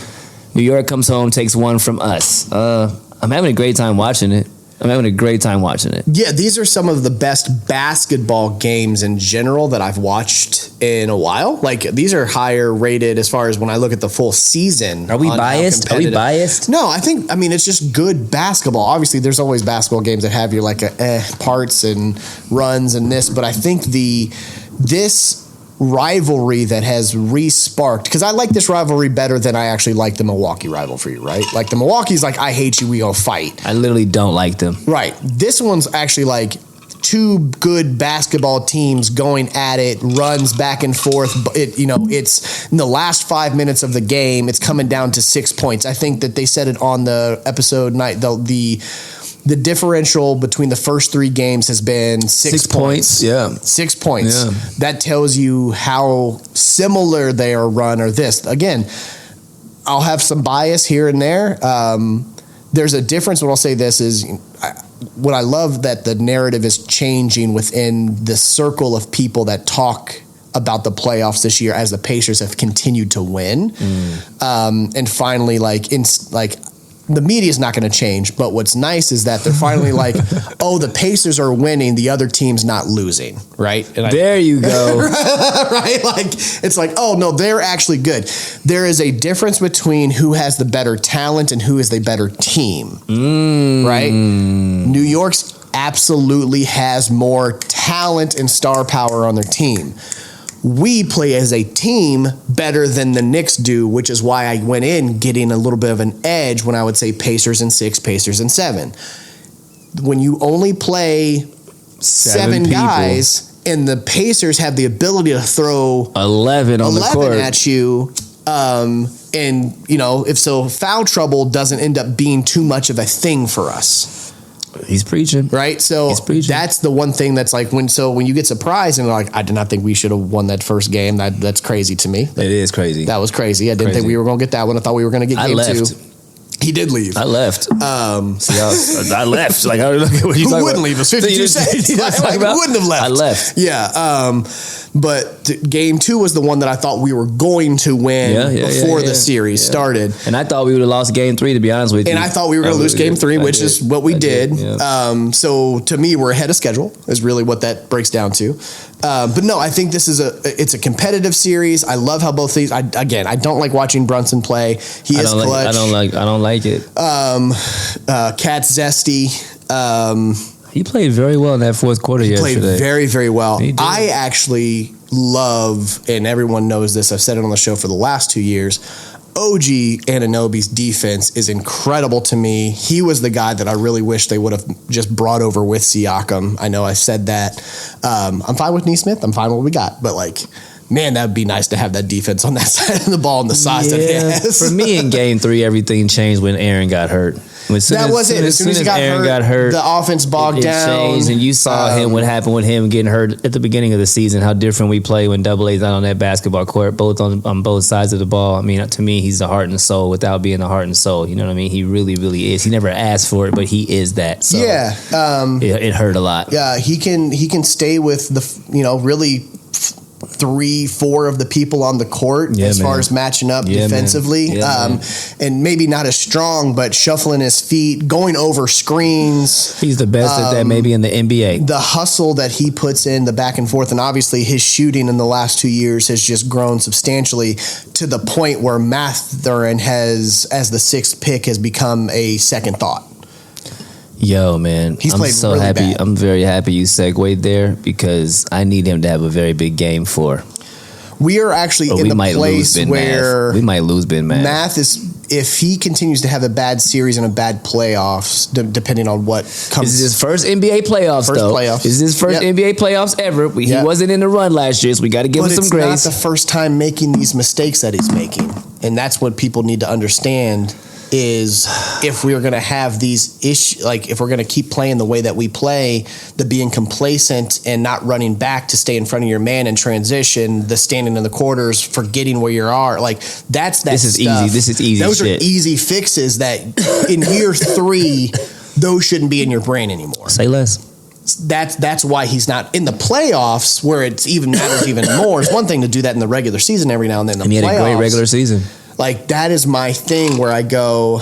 New York comes home, takes 1 from us. I'm having a great time watching it. I'm having a great time watching it. Yeah, these are some of the best basketball games in general that I've watched in a while. Like, these are higher rated as far as when I look at the full season. Are we biased? No, I mean, it's just good basketball. Obviously, there's always basketball games that have your like parts and runs and this, but I think this rivalry that has re-sparked, because I like this rivalry better than I actually like the Milwaukee rivalry, right? Like the Milwaukee's like, I hate you, we gonna fight. I literally don't like them. Right. This one's actually like two good basketball teams going at it, runs back and forth. It's in the last 5 minutes of the game, it's coming down to 6 points. I think that they said it on the episode night, the differential between the first 3 games has been 6 points. Yeah. 6 points. Yeah. That tells you how similar they are run or this. Again, I'll have some bias here and there. There's a difference. What I'll say this is, what I love that the narrative is changing within the circle of people that talk about the playoffs this year as the Pacers have continued to win. And finally, the media is not going to change, but what's nice is that they're finally like, oh, the Pacers are winning, the other team's not losing, right? There you go. Right? Like, it's like, oh, no, they're actually good. There is a difference between who has the better talent and who is the better team, right? New York's absolutely has more talent and star power on their team. We play as a team better than the Knicks do, which is why I went in getting a little bit of an edge when I would say Pacers in 6, Pacers in 7. When you only play 7 guys and the Pacers have the ability to throw 11 on the court at you, if foul trouble doesn't end up being too much of a thing for us. He's preaching. Right? So that's the one thing that's like, when you get surprised and like, I did not think we should have won that first game. That's crazy to me. It is crazy. That was crazy. I didn't think we were going to get that one. I thought we were going to get game 2. He did leave. I left. I left. Like, I look at what who wouldn't leave? It was 52 seconds. Who wouldn't have left? I left. Yeah. But game 2 was the one that I thought we were going to win before the series started. And I thought we would have lost game 3, to be honest with you. And I thought we were going to lose game 3, which is what we did. Yeah. So to me, we're ahead of schedule is really what that breaks down to. But no, I think this is it's a competitive series. I love how both these. I don't like watching Brunson play. He is clutch. I don't like it. Cat's zesty. He played very well in that fourth quarter yesterday. He played very, very well. I actually love, and everyone knows this, I've said it on the show for the last 2 years, OG Anunoby's defense is incredible to me. He was the guy that I really wish they would have just brought over with Siakam. I know I said that. I'm fine with Nesmith. I'm fine with what we got. But, like, man, that would be nice to have that defense on that side of the ball and the size that it has. For me, in game 3, everything changed when Aaron got hurt. As soon as Aaron got hurt, the offense bogged down. Changed, and you saw what happened with him getting hurt at the beginning of the season, how different we play when Double A's not on that basketball court, both on both sides of the ball. I mean, to me, he's the heart and soul without being the heart and soul. You know what I mean? He really, really is. He never asked for it, but he is that. So yeah. It hurt a lot. Yeah, he can stay with really 3-4 of the people on the court far as matching up defensively. And maybe not as strong, but shuffling his feet, going over screens. He's the best at that maybe in the NBA. The hustle that he puts in, the back and forth, and obviously his shooting in the last 2 years has just grown substantially to the point where Mathurin has, as the 6th pick, has become a second thought. Yo, man, I'm so really happy. bad. I'm very happy you segued there because I need him to have a very big game 4. We are actually in the place where we might lose Ben Math. Math is, if he continues to have a bad series and a bad playoffs, depending on what comes. This is his first NBA playoffs, This is his first NBA playoffs ever. He wasn't in the run last year, so we got to give him some grace. It's not the first time making these mistakes that he's making, and that's what people need to understand. Is if we're going to have these issues, like if we're going to keep playing the way that we play, the being complacent and not running back to stay in front of your man in transition, the standing in the quarters, forgetting where you are, like that's that. This is easy. This is easy. Those shit. are easy fixes that in year 3, those shouldn't be in your brain anymore. Say less. That's why he's not in the playoffs, where it's even matters even more. It's one thing to do that in the regular season every now and then. And he had a great regular season. Like, that is my thing where I go,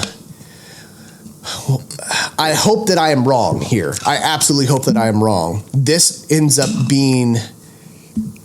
I hope that I am wrong here. I absolutely hope that I am wrong. This ends up being,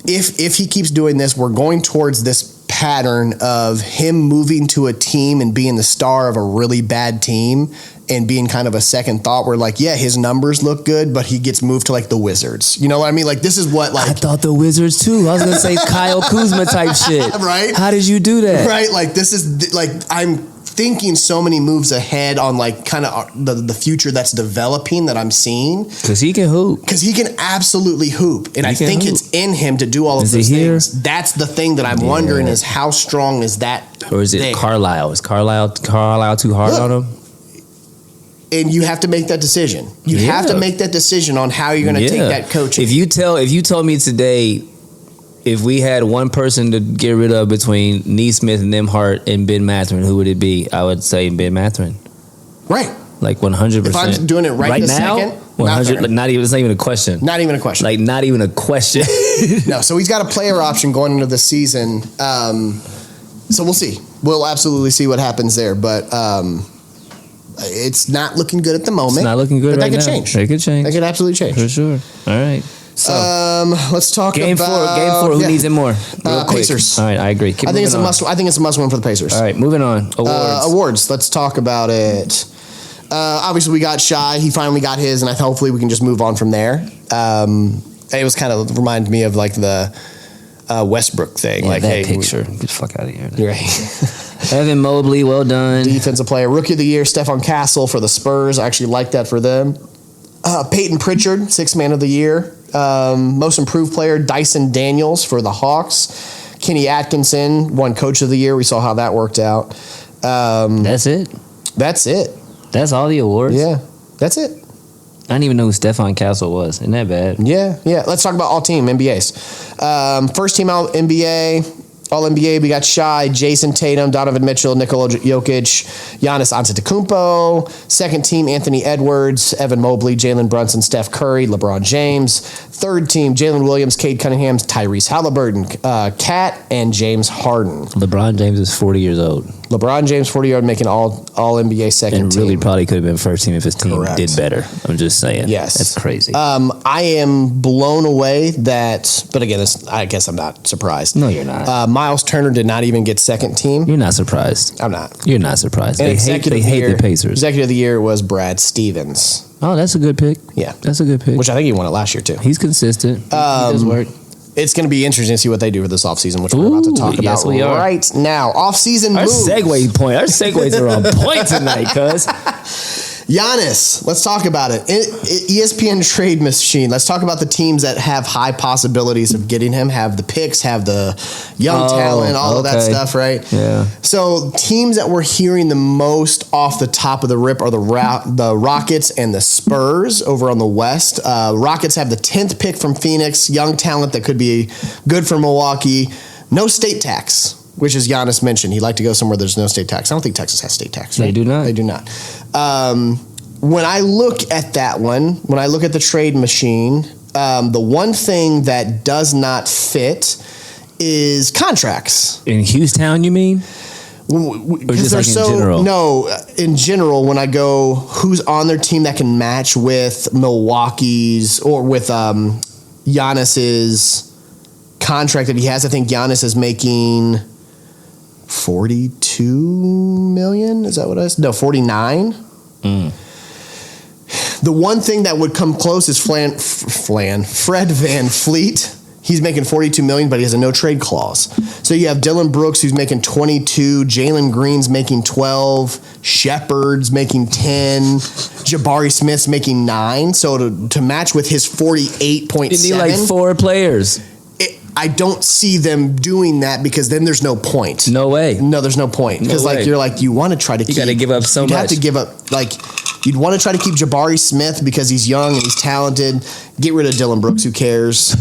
if he keeps doing this, we're going towards this pattern of him moving to a team and being the star of a really bad team and being kind of a second thought where like, yeah, his numbers look good, but he gets moved to like the Wizards. You know what I mean? Like this is what like... I thought the Wizards too. I was going to say Kyle Kuzma type shit. Right? How did you do that? Right? Like this is like, I'm thinking so many moves ahead on like kind of the future that's developing that I'm seeing. Because he can hoop. Because he can absolutely hoop. And I think it's in him to do all of those things. That's the thing that I'm wondering is how strong is that? Or is it Carlisle? Is Carlisle too hard on him? And you have to make that decision. You have to make that decision on how you're going to take that coaching. If you told me today, if we had one person to get rid of between Neesmith and Nembhard and Ben Mathurin, who would it be? I would say Ben Mathurin. Right. Like 100%. If I'm doing it right this now, second, 100. It's not even a question. Not even a question. Like not even a question. No. So he's got a player option going into the season. So we'll see. We'll absolutely see what happens there. But it's not looking good at the moment. It's not looking good right now. But that could change. It could change. That could absolutely change. For sure. All right. So, let's talk game about... Game four. Who needs it more? Real quick. Pacers. All right, I agree. I think it's a must win for the Pacers. All right, moving on. Awards. Let's talk about it. Obviously, we got Shy. He finally got his, and hopefully we can just move on from there. It was kind of reminded me of like the Westbrook thing. Yeah, like, that picture. Get the fuck out of here. You're right. Evan Mobley, well done. Defensive player. Rookie of the year, Stephon Castle for the Spurs. I actually like that for them. Peyton Pritchard, sixth man of the year. Most improved player, Dyson Daniels for the Hawks. Kenny Atkinson won coach of the year. We saw how that worked out. That's it? That's it. That's all the awards? Yeah, that's it. I didn't even know who Stephon Castle was. Isn't that bad? Yeah. Let's talk about all team NBAs. First team All NBA, we got Shy, Jason Tatum, Donovan Mitchell, Nikola Jokic, Giannis Antetokounmpo. Second team, Anthony Edwards, Evan Mobley, Jalen Brunson, Steph Curry, LeBron James. Third team, Jalen Williams, Cade Cunningham, Tyrese Halliburton, Kat, and James Harden. LeBron James is 40 years old. LeBron James, 40-year-old, making all NBA second and team. And really probably could have been first team if his team did better. I'm just saying. Yes. That's crazy. I am blown away that, but again, I guess I'm not surprised. No, you're not. Miles Turner did not even get second team. You're not surprised. I'm not. You're not surprised. And they hate the Pacers. Executive of the year was Brad Stevens. Oh, that's a good pick. Yeah. That's a good pick. Which I think he won it last year, too. He's consistent. He does work. It's going to be interesting to see what they do for this offseason, which we're about to talk about right now. Offseason moves. Our segues are on point tonight, cuz. Giannis, let's talk about it. ESPN trade machine. Let's talk about the teams that have high possibilities of getting him, have the picks, have the young talent, all of that stuff, right? Yeah. So teams that we're hearing the most off the top of the rip are the Rockets and the Spurs over on the West. Rockets have the 10th pick from Phoenix, young talent that could be good for Milwaukee. No state tax, which is Giannis mentioned. He'd like to go somewhere there's no state tax. I don't think Texas has state tax. Right? They do not. They do not. When I look at that one, when I look at the trade machine, the one thing that does not fit is contracts. In Houston, you mean? Or just like in general? No, in general, when I go, who's on their team that can match with Milwaukee's or with Giannis's contract that he has? I think Giannis is making $42 million. Is that what I said? No, 49. The one thing that would come close is Fred Van Fleet. He's making $42 million, but he has a no trade clause. So you have Dylan Brooks, who's making 22, Jalen Green's making 12, Shepard's making 10, Jabari Smith's making 9. So to match with his 48.7, you need like 4 players. I don't see them doing that because then there's no point. No way. No, there's no point. Because you want to try to keep. You got to give up so much. You have to give up, you'd want to try to keep Jabari Smith because he's young and he's talented. Get rid of Dylan Brooks, who cares?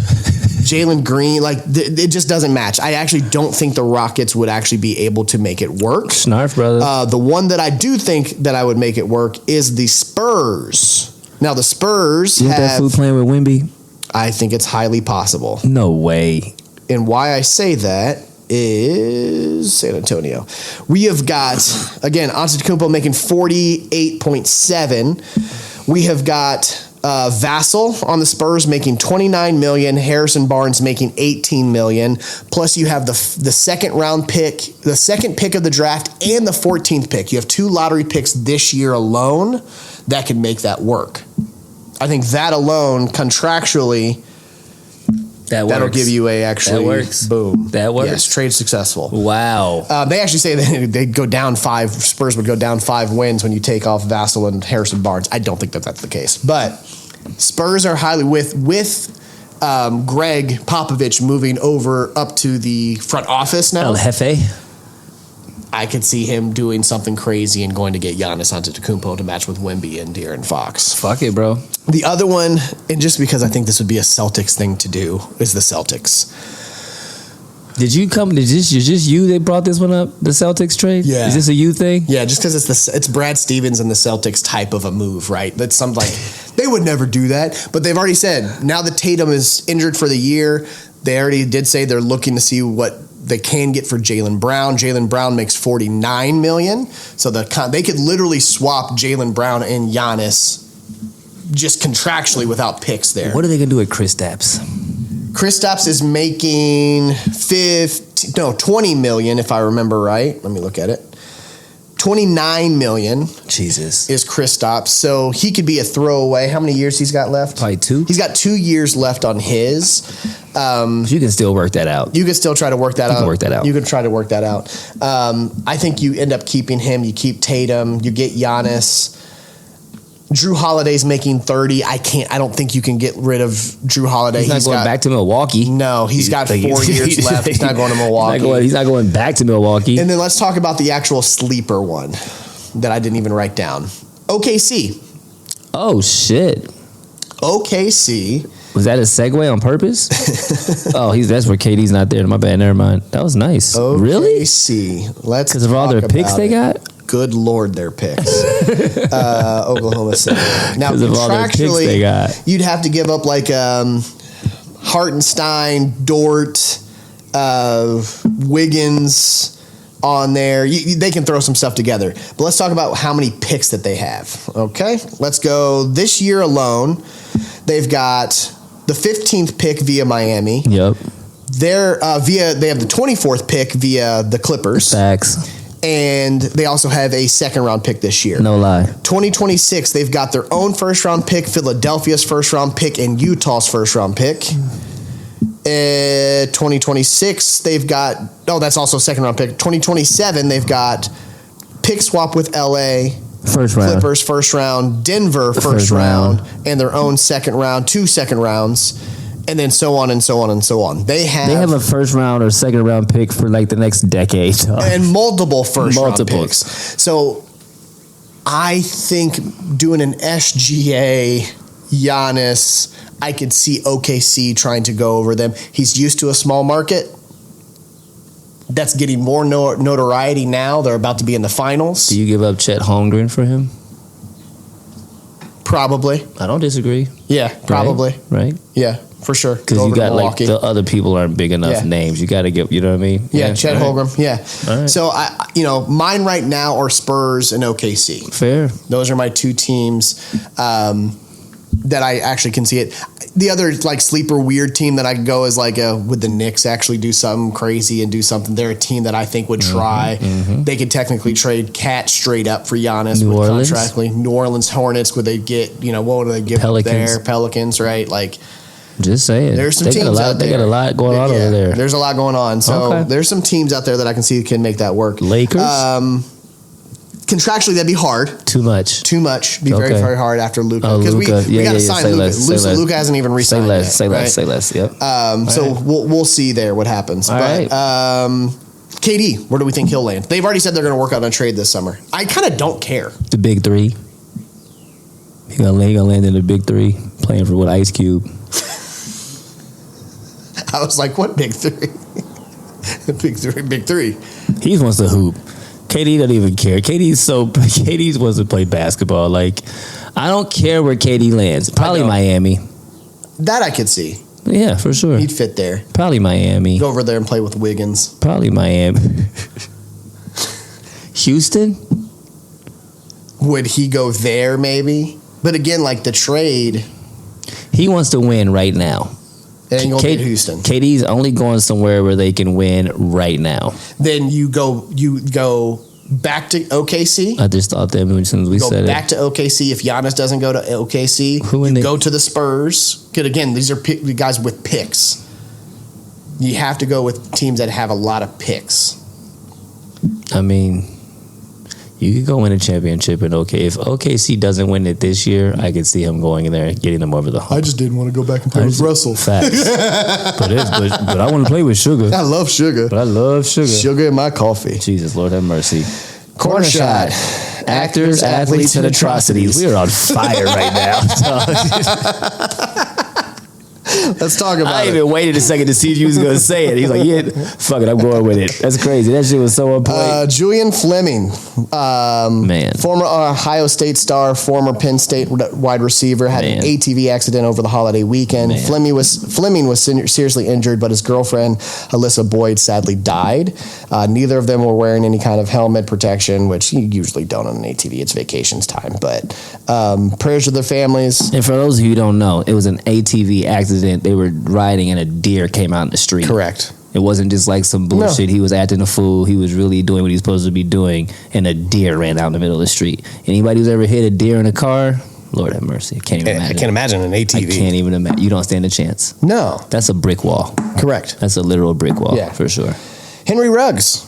Jalen Green, it just doesn't match. I actually don't think the Rockets would actually be able to make it work. Snarf, brother. The one that I do think that I would make it work is the Spurs. Now, the Spurs have that fool playing with Wemby? I think it's highly possible. No way. And why I say that is San Antonio. We have got, again, Antetokounmpo making 48.7. We have got Vassell on the Spurs making $29 million. Harrison Barnes making $18 million. Plus, you have the second round pick, the second pick of the draft, and the 14th pick. You have 2 lottery picks this year alone that can make that work. I think that alone, contractually, that'll give you a actually that works. Boom. That works. Yes, trade successful. Wow. They actually say that they'd go down 5. Spurs would go down 5 wins when you take off Vassell and Harrison Barnes. I don't think that's the case, but Spurs are highly with Greg Popovich moving over up to the front office now. El Jefe. I could see him doing something crazy and going to get Giannis Antetokounmpo to match with Wemby and De'Aaron Fox. Fuck it, bro. The other one, and just because I think this would be a Celtics thing to do, is the Celtics. Did you come? Is this you that brought this one up? The Celtics trade? Yeah. Is this a you thing? Yeah, just because it's Brad Stevens and the Celtics type of a move, right? That's some like they would never do that, but they've already said now that Tatum is injured for the year, they already did say they're looking to see what they can get for Jaylen Brown. Jaylen Brown makes $49 million, so they could literally swap Jaylen Brown and Giannis just contractually without picks there. What are they gonna do with Kristaps? Kristaps is making $20 million if I remember right. Let me look at it. $29 million. Jesus. Is Kristaps, so he could be a throwaway. How many years he's got left? Probably 2. He's got 2 years left on his. You can still work that out. You can still try to work that out. Work that out. You can try to work that out. I think you end up keeping him. You keep Tatum. You get Giannis. Drew Holiday's making 30. I don't think you can get rid of Drew Holiday. He's not going back to Milwaukee. No, he's got 4 years left. He's not going to Milwaukee. He's not going back to Milwaukee. And then let's talk about the actual sleeper one that I didn't even write down. OKC. Oh, shit. OKC. Was that a segue on purpose? That's where KD's not there. My bad. Never mind. That was nice. OKC. Really? Let's because of all their picks they got? Good Lord, their picks. Oklahoma City. Now, contractually, they got. You'd have to give up like Hartenstein, Dort, Wiggins on there. They can throw some stuff together. But let's talk about how many picks that they have. Okay? Let's go this year alone. They've got the 15th pick via Miami. Yep. They have the 24th pick via the Clippers. Facts. And they also have a second-round pick this year. No lie. 2026, they've got their own first-round pick, Philadelphia's first-round pick, and Utah's first-round pick. 2026, they've got... Oh, that's also second-round pick. 2027, they've got pick swap with LA, first round. Clippers first round, Denver first round, and their own second round, 2 second rounds. And then so on and so on and so on. They have a first round or second round pick for like the next decade. And multiple first round picks. So I think doing an SGA, Giannis, I could see OKC trying to go over them. He's used to a small market. That's getting more notoriety now. They're about to be in the finals. Do you give up Chet Holmgren for him? Probably. I don't disagree. Yeah, probably. Right? Yeah, for sure. Because you got Milwaukee. Like the other people aren't big enough names. You got to get, you know what I mean? Yeah, Chet Holmgren. Yeah. All right. So mine right now are Spurs and OKC. Fair. Those are my 2 teams that I actually can see it. The other like sleeper weird team that I could go is like would the Knicks actually do something crazy and do something? They're a team that I think would try. Mm-hmm. They could technically trade Cat straight up for Giannis. New Orleans? Contractually. New Orleans Hornets, would they get, what would they give Pelicans. there? Pelicans, right? Like, just saying. There's some teams out there. They got a lot going on over there. There's a lot going on. So there's some teams out there that I can see can make that work. Lakers? Contractually, that'd be hard. Too much. Be very, very hard after Luka. Because we got to sign Luka. Luka hasn't even re-signed yet. Say less. Yep. So we'll see there what happens. But KD, where do we think he'll land? They've already said they're going to work on a trade this summer. I kind of don't care. The big 3. He gonna land in the big 3, playing for Ice Cube. I was like, what big 3? Big 3. He wants to hoop. KD doesn't even care. KD wants to play basketball. Like, I don't care where KD lands. Probably Miami. That I could see. Yeah, for sure. He'd fit there. Probably Miami. Go over there and play with Wiggins. Probably Miami. Houston? Would he go there maybe? But again, like the trade, He wants to win right now. it ain't gonna be Houston. KD's only going somewhere where they can win right now. Then you go back to OKC. I just thought that as soon as we Go said back to OKC. If Giannis doesn't go to OKC, go to the Spurs. Because again, these are guys with picks. You have to go with teams that have a lot of picks. I mean, you could go win a championship in OK. If OKC doesn't win it this year, I could see him going in there and getting them over the hump. I just didn't want to go back and play with Russell. Facts. but I want to play with Sugar. I love Sugar. But I love Sugar. Sugar in my coffee. Jesus, Lord have mercy. Corner shot. Actors, athletes, and atrocities. We are on fire right now. Let's talk about I it. even waited a second to see if you was going to say it. He's like, yeah, fuck it, I'm going with it. That's crazy. That shit was so on point. Julian Fleming, Man. former Ohio State star, former Penn State wide receiver, had an ATV accident over the holiday weekend. Man. Fleming was seriously injured, but his girlfriend, Alyssa Boyd, sadly died. Neither of them were wearing any kind of helmet protection, which you usually don't on an ATV. It's vacations time. But prayers to their families. And for those of you who don't know, it was an ATV accident. They were riding and a deer came out in the street. Correct. It wasn't just like some bullshit. No. He was acting a fool. He was really doing what he was supposed to be doing, and a deer ran out in the middle of the street. Anybody who's ever hit a deer in a car, Lord have mercy. I can't even imagine. I can't imagine an ATV. I can't even imagine. You don't stand a chance. No. That's a brick wall. Correct. That's a literal brick wall, Yeah. for sure. Henry Ruggs.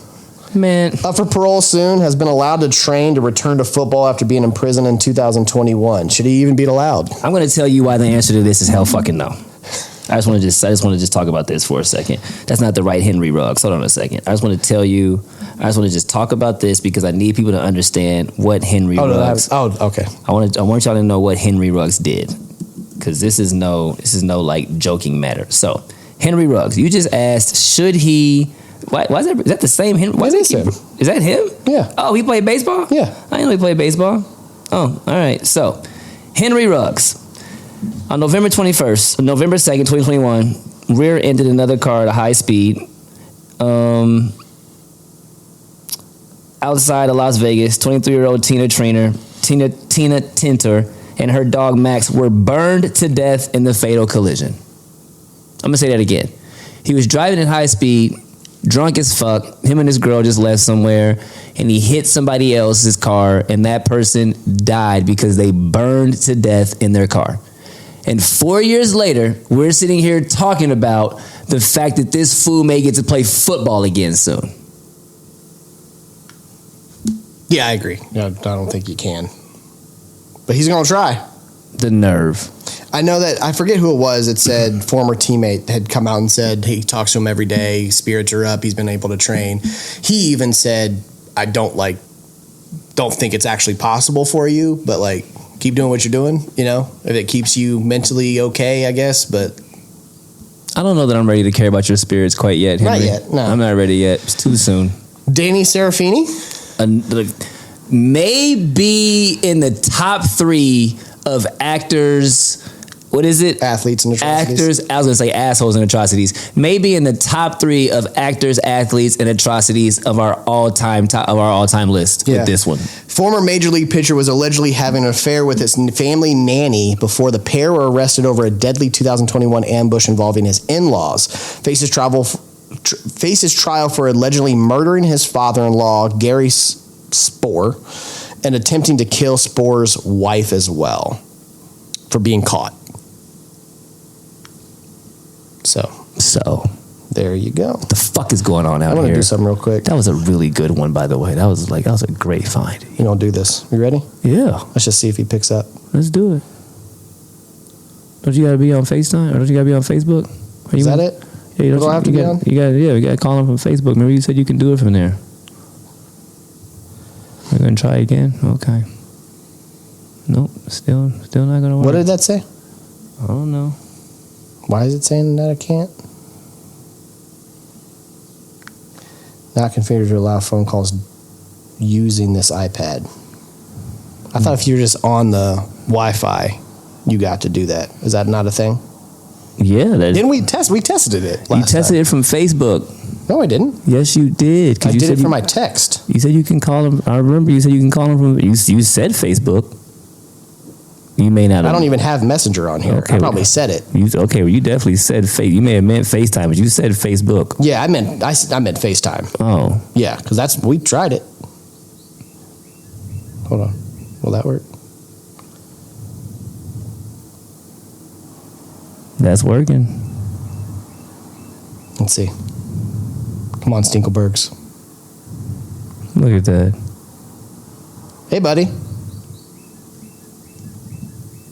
Man, Up for parole soon, has been allowed to train to return to football after being in prison in 2021. Should he even be allowed? I'm going to tell you why the answer to this is hell fucking no. I just want to just talk about this for a second. That's not the right Henry Ruggs. Hold on a second. I just want to just talk about this because I need people to understand what Henry Ruggs. Okay. I want y'all to know what Henry Ruggs did, because this is no like joking matter. So Henry Ruggs, you just asked, should he? Why is that the same Henry? Why is that him? Yeah. Oh, he played baseball? Yeah. I didn't know he played baseball. Oh, all right. So Henry Ruggs, on November 2nd, 2021, rear-ended another car at a high speed outside of Las Vegas. 23-year-old Tina Tinter, and her dog Max were burned to death in the fatal collision. I'm going to say that again. He was driving at high speed, drunk as fuck. Him and his girl just left somewhere, and he hit somebody else's car, and that person died because they burned to death in their car. And 4 years later, we're sitting here talking about the fact that this fool may get to play football again soon. Yeah, I agree. No, I don't think you can. But he's going to try. The nerve. I know that, I forget who it was, it said former teammate had come out and said he talks to him every day, spirits are up, he's been able to train. He even said, I don't think it's actually possible for you, but like, keep doing what you're doing, you know, if it keeps you mentally okay, I guess, but. I don't know that I'm ready to care about your spirits quite yet, Henry. Not yet, no. I'm not ready yet. It's too soon. Danny Serafini? Maybe in the top 3 of actors. What is it? Athletes and atrocities. Actors. I was going to say assholes and atrocities. Maybe in the top 3 of actors, athletes, and atrocities of our all-time list with this one. Former Major League pitcher was allegedly having an affair with his family nanny before the pair were arrested over a deadly 2021 ambush involving his in-laws. Faces trial for allegedly murdering his father-in-law, Gary Spoor, and attempting to kill Spoor's wife as well for being caught. So there you go. What the fuck is going on out here? I'm going to do something real quick. That was a really good one, by the way. That was a great find. You don't do this. You ready? Yeah. Let's just see if he picks up. Let's do it. Don't you got to be on FaceTime? Or don't you got to be on Facebook? Is that it? Yeah, you don't have to be on? We got to call him from Facebook. Remember you said you can do it from there. We're going to try again? Okay. Nope. Still not going to work. What did that say? I don't know. Why is it saying that I can't? Not configured to allow phone calls using this iPad. I thought if you were just on the Wi-Fi, you got to do that. Is that not a thing? Yeah, didn't we test? We tested it. You tested it from Facebook. No, I didn't. Yes, you did. I did it from my text. You said you can call him. I remember you said you can call him from. You said Facebook. You may not. I don't even have Messenger on here. Okay, I probably said it. Well, you definitely said You may have meant FaceTime, but you said Facebook. Yeah, I meant FaceTime. Oh, yeah, because we tried it. Hold on, will that work? That's working. Let's see. Come on, Stinklebergs. Look at that. Hey, buddy.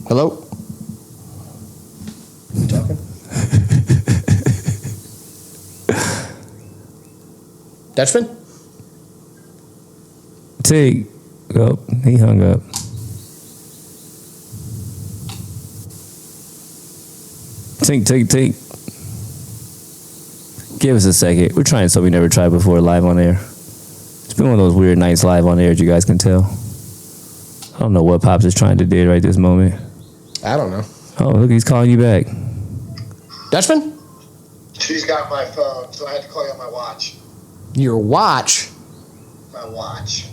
Hello? You talking? Dutchman? Tig. Oh, he hung up. Tink. Give us a second. We're trying something we never tried before live on air. It's been one of those weird nights live on air, as you guys can tell. I don't know what Pops is trying to do right this moment. I don't know. Oh, look, he's calling you back. Dutchman? She's got my phone, so I had to call you on my watch. Your watch? My watch.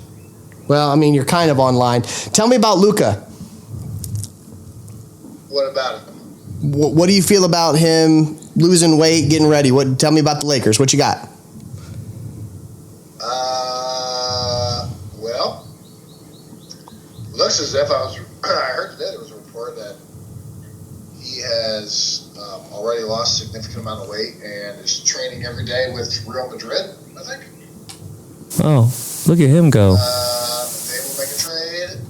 Well, I mean, you're kind of online. Tell me about Luka. What about it? What do you feel about him losing weight, getting ready? Tell me about the Lakers. What you got? Well, looks as if I heard today there was a report that he has already lost a significant amount of weight and is training every day with Real Madrid, I think. Oh, look at him go. They will make a trade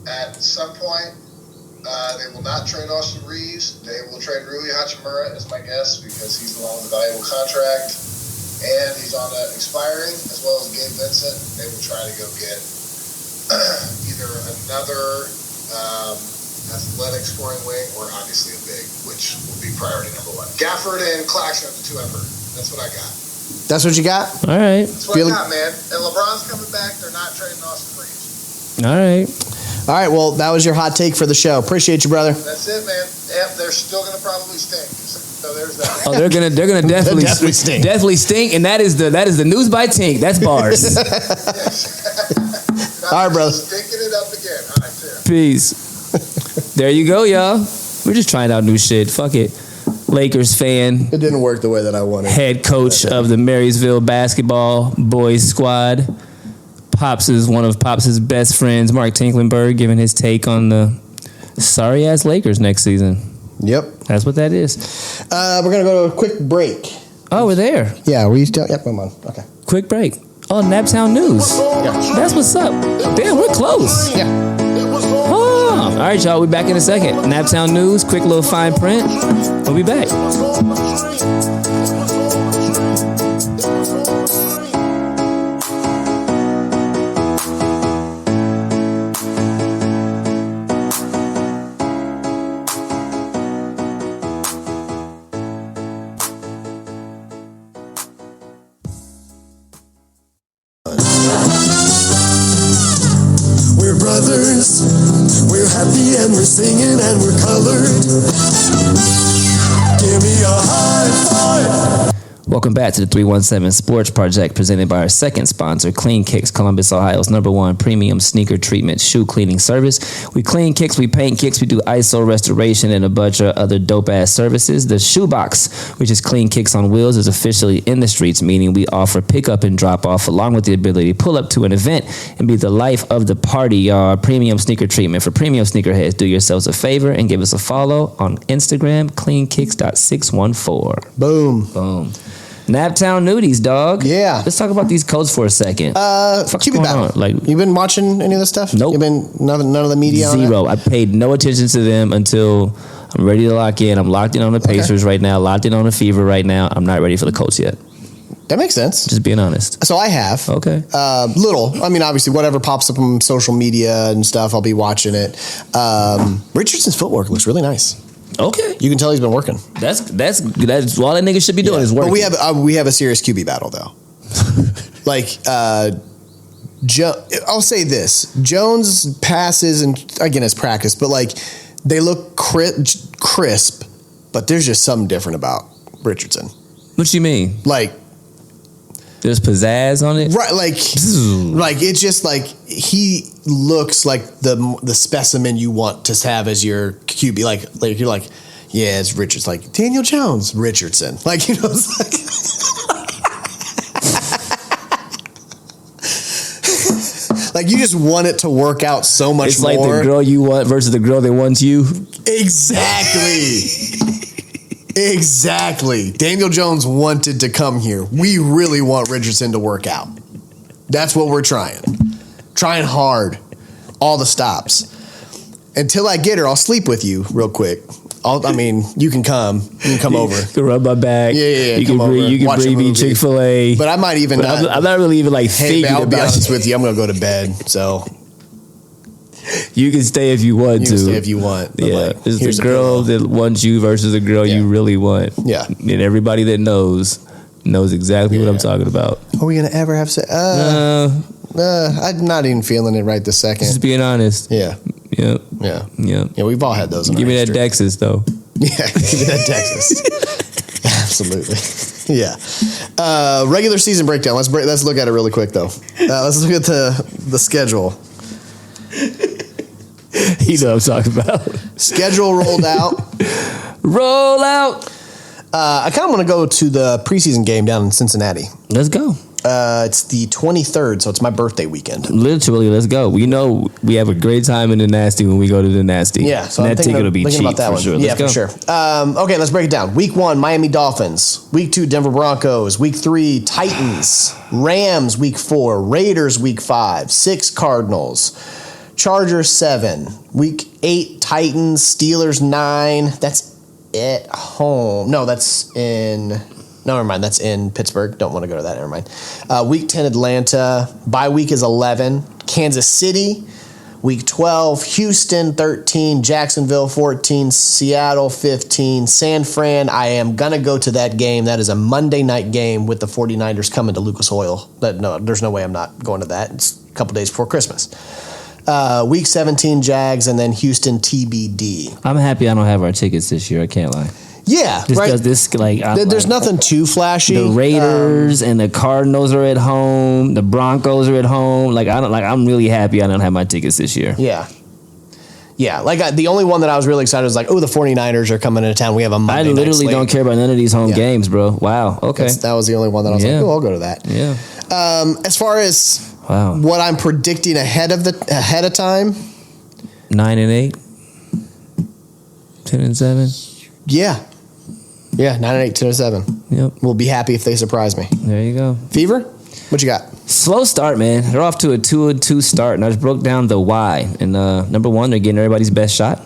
at some point. They will not trade Austin Reeves. They will trade Rui Hachimura, is my guess, because he's the one with the valuable contract. And he's on expiring, as well as Gabe Vincent. They will try to go get either another athletic scoring wing or obviously a big, which will be priority number one. Gafford and Claxton are the two I've heard. That's what I got. That's what you got? All right. That's what I got, man. And LeBron's coming back. They're not trading Austin Reeves. All right. All right, well, that was your hot take for the show. Appreciate you, brother. That's it, man. Yep, they're still going to probably stink. So there's that. Oh, they're gonna definitely stink. Definitely stink, and that is the news by Tink. That's bars. All right, brother. Stinking it up again. All right, see ya. Peace. There you go, y'all. We're just trying out new shit. Fuck it. Lakers fan, It didn't work the way that I wanted. head coach of the Marysville basketball boys squad. Pops is one of Pops' best friends, Mark Tinklenberg, giving his take on the sorry ass Lakers next season. Yep. That's what that is. We're going to go to a quick break. Oh, we're there. Yeah, we still. Yep, I'm on. Okay. Quick break. Oh, Naptown News. That's what's up. Damn, we're close. Yeah. Oh. All right, y'all. We're back in a second. Naptown News, quick little fine print. We'll be back. We're brothers, we're happy and we're singing and we're colored. Give me a high five. Welcome back to the 317 Sports Project, presented by our second sponsor, Clean Kicks, Columbus, Ohio's #1 premium sneaker treatment shoe cleaning service. We clean kicks, we paint kicks, we do ISO restoration and a bunch of other dope-ass services. The Shoebox, which is Clean Kicks on Wheels, is officially in the streets, meaning we offer pickup and drop-off along with the ability to pull up to an event and be the life of the party, y'all. Premium sneaker treatment for premium sneakerheads. Do yourselves a favor and give us a follow on Instagram, cleankicks.614. Boom. Naptown Nudies, dog. Yeah. Let's talk about these Colts for a second. QB battle. Like, you been watching any of this stuff? Nope. You been none of the media? Zero. I paid no attention to them until I'm ready to lock in. I'm locked in on the Pacers right now. Locked in on the Fever right now. I'm not ready for the Colts yet. That makes sense. Just being honest. So I have. Okay. Little. I mean, obviously, whatever pops up on social media and stuff, I'll be watching it. Richardson's footwork looks really nice. Okay. You can tell he's been working. That's all that nigga should be doing is working. But we have a serious QB battle though. I'll say this: Jones passes, and again, it's practice, but like they look crisp, but there's just something different about Richardson. What you mean? Like, there's pizzazz on it, right? Like it's just like he looks like the specimen you want to have as your QB. Like you're like, yeah, it's Richards. Like Daniel Jones, Richardson. Like, you know, it's like. Like, you just want it to work out so much more. It's like the girl you want versus the girl that wants you. Exactly. Exactly. Daniel Jones wanted to come here. We really want Richardson to work out. That's what we're trying. Trying hard. All the stops. Until I get her, I'll sleep with you real quick. You can come. You can come over. You can rub my back. Yeah. You can bring me Chick-fil-A. But I might even not. I'm not really even like thinking I'll be honest you. with you. I'm going to go to bed. So you can stay if you want to. You can stay if you want. Yeah. Like, it's the girl that wants you versus the girl you really want. Yeah. And everybody that knows exactly what I'm talking about. Are we going to ever have sex? I'm not even feeling it right this second. Just being honest. Yeah. Yep. Yeah. Yeah. Yeah, we've all had those. Give me that Dexys, though. Yeah, give me that Dexys. Absolutely. Yeah. Regular season breakdown. Let's look at it really quick, though. Let's look at the schedule. You know what I'm talking about. Schedule rolled out. Roll out. I kind of want to go to the preseason game down in Cincinnati. Let's go. It's the 23rd, so it's my birthday weekend. Literally, let's go. We know we have a great time in the Nasty when we go to the Nasty. Yeah, so and that ticket will be cheap about that for one. sure. Yeah, for sure. Okay, let's break it down. Week 1, Miami Dolphins. Week 2, Denver Broncos. Week 3, Titans. Rams, Week 4. Raiders, Week 5. 6, Cardinals. Chargers, 7. Week 8, Titans. Steelers, 9. That's at home. No, that's in... No, never mind. That's in Pittsburgh. Don't want to go to that. Never mind. Week 10, Atlanta. Bye week is 11. Kansas City. Week 12, Houston 13. Jacksonville 14. Seattle 15. San Fran. I am going to go to that game. That is a Monday night game with the 49ers coming to Lucas Oil. No, there's no way I'm not going to that. It's a couple days before Christmas. Week 17, Jags, and then Houston TBD. I'm happy I don't have our tickets this year. I can't lie. Yeah, right. There's nothing too flashy. The Raiders and the Cardinals are at home. The Broncos are at home. I'm really happy I don't have my tickets this year. Yeah. The only one that I was really excited was the 49ers are coming into town. We have a Monday I literally don't care about none of these home games, bro. Wow. Okay. That was the only one that I was I'll go to that. Yeah. As far as what I'm predicting ahead of time, 9-8, 10-7. Yeah. Yeah, 9-8, 10-7. Yep. We'll be happy if they surprise me. There you go. Fever? What you got? Slow start, man. They're off to a 2-2 start, and I just broke down the why. And number one, they're getting everybody's best shot.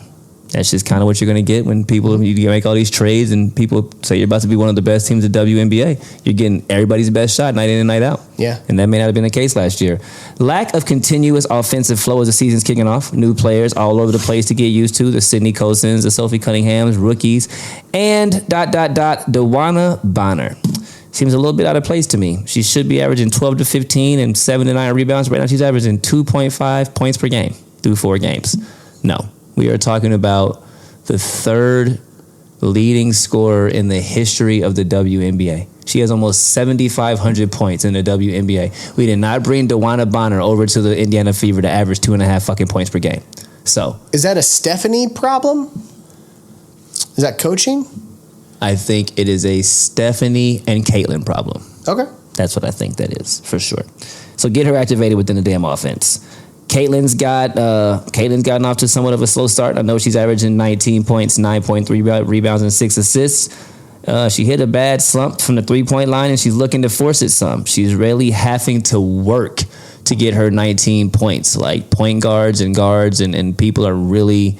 That's just kind of what you're going to get when you make all these trades and people say you're about to be one of the best teams in the WNBA. You're getting everybody's best shot night in and night out. Yeah. And that may not have been the case last year. Lack of continuous offensive flow as the season's kicking off. New players all over the place to get used to. The Sydney Cosins, the Sophie Cunninghams, rookies, and ... DeWanna Bonner. Seems a little bit out of place to me. She should be averaging 12 to 15 and 7 to 9 rebounds. Right now she's averaging 2.5 points per game through 4 games. No. We are talking about the third leading scorer in the history of the WNBA. She has almost 7,500 points in the WNBA. We did not bring DeWanna Bonner over to the Indiana Fever to average 2.5 fucking points per game. So, is that a Stephanie problem? Is that coaching? I think it is a Stephanie and Caitlin problem. Okay. That's what I think that is, for sure. So get her activated within the damn offense. Caitlin's gotten off to somewhat of a slow start. I know she's averaging 19 points, 9.3 rebounds, and 6 assists. She hit a bad slump from the three-point line, and she's looking to force it some. She's really having to work to get her 19 points. Like point guards and people are really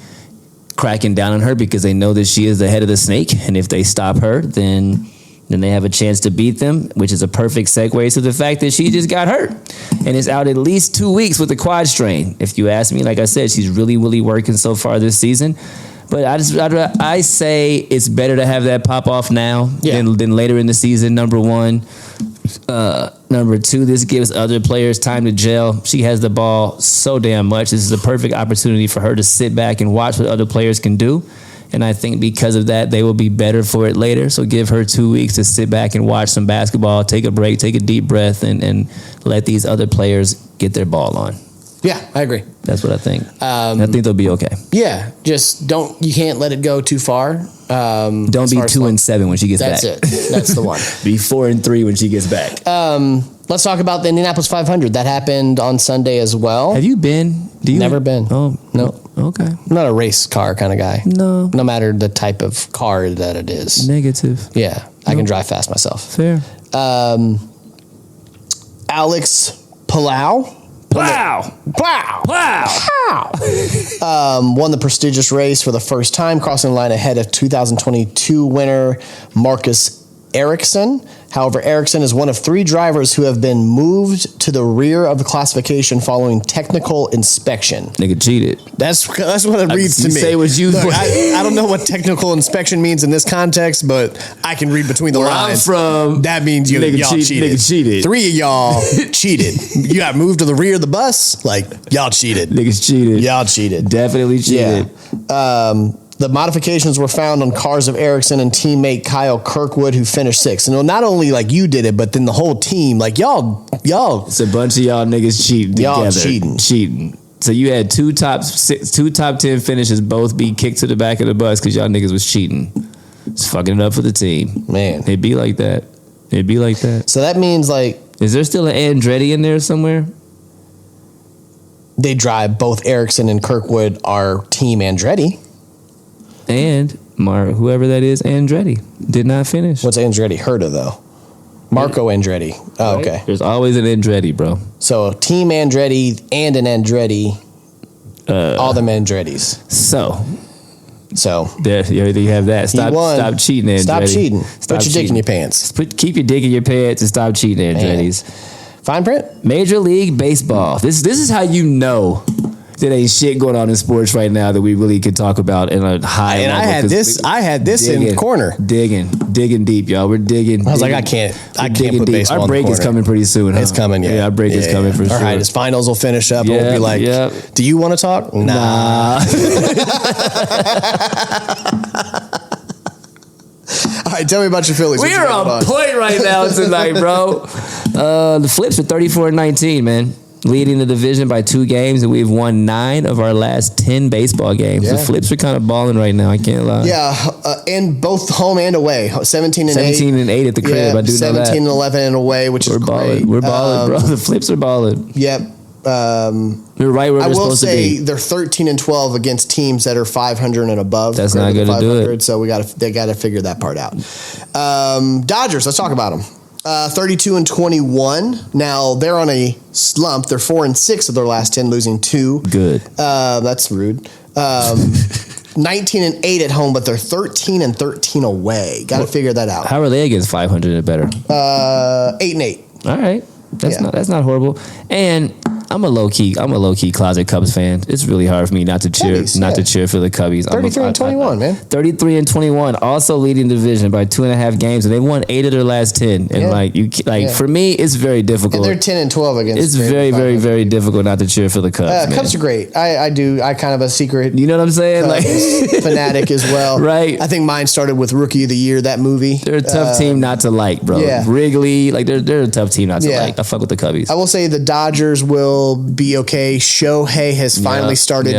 cracking down on her because they know that she is the head of the snake, and if they stop her, then they have a chance to beat them, which is a perfect segue to the fact that she just got hurt and is out at least 2 weeks with a quad strain. If you ask me, like I said, she's really, really working so far this season. But I say it's better to have that pop off now than later in the season, number one. Number two, this gives other players time to gel. She has the ball so damn much. This is a perfect opportunity for her to sit back and watch what other players can do. And I think because of that, they will be better for it later. So give her 2 weeks to sit back and watch some basketball, take a break, take a deep breath, and let these other players get their ball on. Yeah, I agree. That's what I think. I think they'll be okay. Yeah, just you can't let it go too far. Don't be 2-7 when she gets back. That's it. That's the one. Be 4-3 when she gets back. Let's talk about the Indianapolis 500. That happened on Sunday as well. Have you been? Never been. Oh, no. Okay. I'm not a race car kind of guy. No. No matter the type of car that it is. Negative. Yeah, I can drive fast myself. Fair. Alex Palau. Wow. Won the prestigious race for the first time, crossing the line ahead of 2022 winner Marcus Ericsson. However, Ericsson is one of 3 drivers who have been moved to the rear of the classification following technical inspection. Nigga cheated. That's what it reads to me. Say what you. Look, I don't know what technical inspection means in this context, but I can read between the lines. I'm from. That means y'all cheated. Nigga cheated. 3 of y'all cheated. You got moved to the rear of the bus. Like y'all cheated. Niggas cheated. Y'all cheated. Definitely cheated. Yeah. The modifications were found on cars of Ericsson and teammate Kyle Kirkwood, who finished 6th. And not only like you did it, but then the whole team, like y'all. It's a bunch of y'all niggas cheating together. Y'all cheating. So you had two top 10 finishes both be kicked to the back of the bus because y'all niggas was cheating. It's fucking it up for the team. Man. It'd be like that. So that means like. Is there still an Andretti in there somewhere? They drive both Ericsson and Kirkwood are team Andretti. And whoever that is, Andretti, did not finish. What's Andretti? Herta, though. Marco Andretti. Oh, okay. There's always an Andretti, bro. So, Team Andretti and an Andretti. All them Andrettis. So. There you have that. Stop cheating, Andretti. Stop cheating. Put your dick in your pants. Keep your dick in your pants and stop cheating, Andrettis. Fine print? Major League Baseball. This is how you know there ain't shit going on in sports right now that we really could talk about in a high level. And I had this in the corner. Digging deep, y'all. We're digging. I was like, I can't put baseball Our break in the is corner. coming pretty soon, huh? It's coming, yeah. Yeah, our break is coming for sure. All right, his finals will finish up and we'll be like, do you want to talk? Nah. All right, tell me about your Phillies. We are on point right now tonight, bro. The Flips are 34-19, man. Leading the division by 2 games, and we've won 9 of our last 10 baseball games. Yeah. The Flips are kind of balling right now. I can't lie. Yeah, and both home and away. 17 and 8 at the crib. I do know that. 17 and 11 and away, which is great. We're balling, bro. The Flips are balling. Yep. We're right where we're supposed to be. I will say they're 13 and 12 against teams that are 500 and above. That's not going to do it. So they got to figure that part out. Dodgers. Let's talk about them. 32 and 21. Now they're on a slump. They're 4 and 6 of their last 10, losing 2. Good. That's rude. 19 and 8 at home, but they're 13 and 13 away. Got to figure that out. How are they against 500 and better? 8 and 8. All right. That's not horrible. And I'm a low key closet Cubs fan. It's really hard for me not to cheer for the Cubbies. 33 and 21, man. 33 and 21, also leading the division by 2.5 games, and they won 8 of their last 10. And for me, it's very difficult. And they're 10 and 12 against. It's very, very, very difficult not to cheer for the Cubs. Cubs are great. I kind of a secret. You know what I'm saying? Fanatic as well. Right. I think mine started with Rookie of the Year, that movie. They're a tough team not to like, bro. Yeah. Wrigley, they're a tough team not to like. I fuck with the Cubbies. I will say the Dodgers will be okay. Shohei has finally started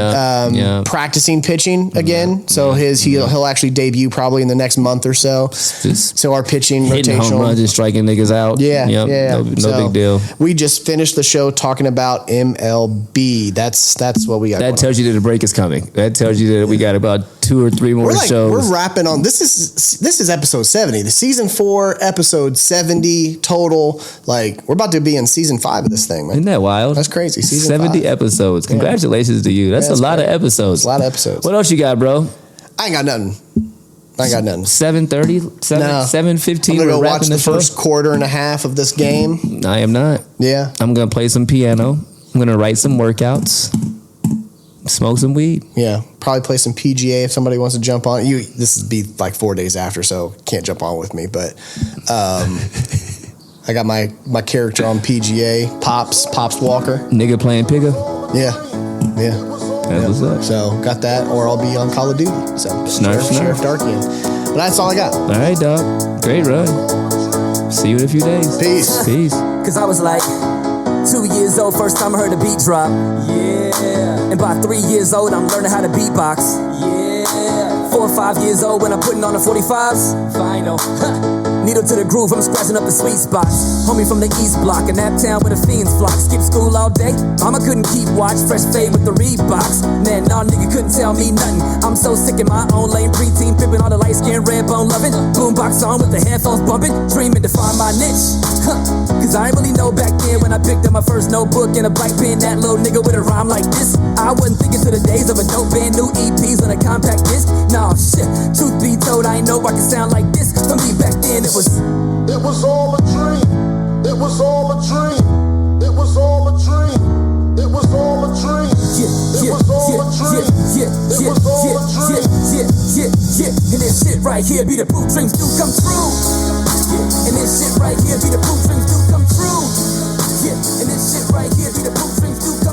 practicing pitching again, so he'll actually debut probably in the next month or so. So our pitching hitting rotation, home runs and striking niggas out. No big deal. We just finished the show talking about MLB. That's what we got. That tells you that the break is coming. That tells you that we got about 2 or 3 more shows. We're wrapping on. This is episode 70. The season 4 episode 70 total. Like we're about to be in season 5 of this thing, man. Isn't that wild? That's crazy. Season 70 5. episodes. Congratulations to you. That's a lot of episodes. A lot of episodes. What else you got, bro? I ain't got nothing. 7:30, 7:15. I'm gonna go watch the first quarter and a half of this game. I am not. Yeah. I'm gonna play some piano. I'm gonna write some workouts. Smoke some weed. Yeah, probably play some PGA if somebody wants to jump on. This would be like 4 days after, so can't jump on with me. But I got my character on PGA, Pops Walker. Nigga playing pigger. Yeah. That's what's up. So got that, or I'll be on Call of Duty. So Sheriff Darkian. But that's all I got. All right, dog. Great run. See you in a few days. Peace. Cause I was like 2 years old, first time I heard a beat drop. Yeah. And by 3 years old, I'm learning how to beatbox. Yeah. 4 or 5 years old when I'm putting on the 45s. Final. Needle to the groove, I'm scratching up the sweet spots. Homie from the East Block, in that town where the fiends flock. Skip school all day, mama couldn't keep watch. Fresh fade with the Reeboks. Man, nah, nigga couldn't tell me nothing. I'm so sick in my own lane. Preteen pimping all the light skin, red bone loving. Boombox on with the headphones bumping. Dreaming to find my niche. Cause I ain't really know back then when I picked up my first notebook and a black pen. That little nigga with a rhyme like this. I wasn't thinking to the days of a dope band, new EPs on a compact disc. Nah, shit. Truth be told, I ain't know I could sound like this. For me back then, it was all a dream. It was all a dream. It was all a dream. It was all a dream. It was all a dream. It was all a dream. And this shit right here be the proof dreams do come true. And this shit right here be the proof dreams do come true. And this shit right here be the proof dreams do come true.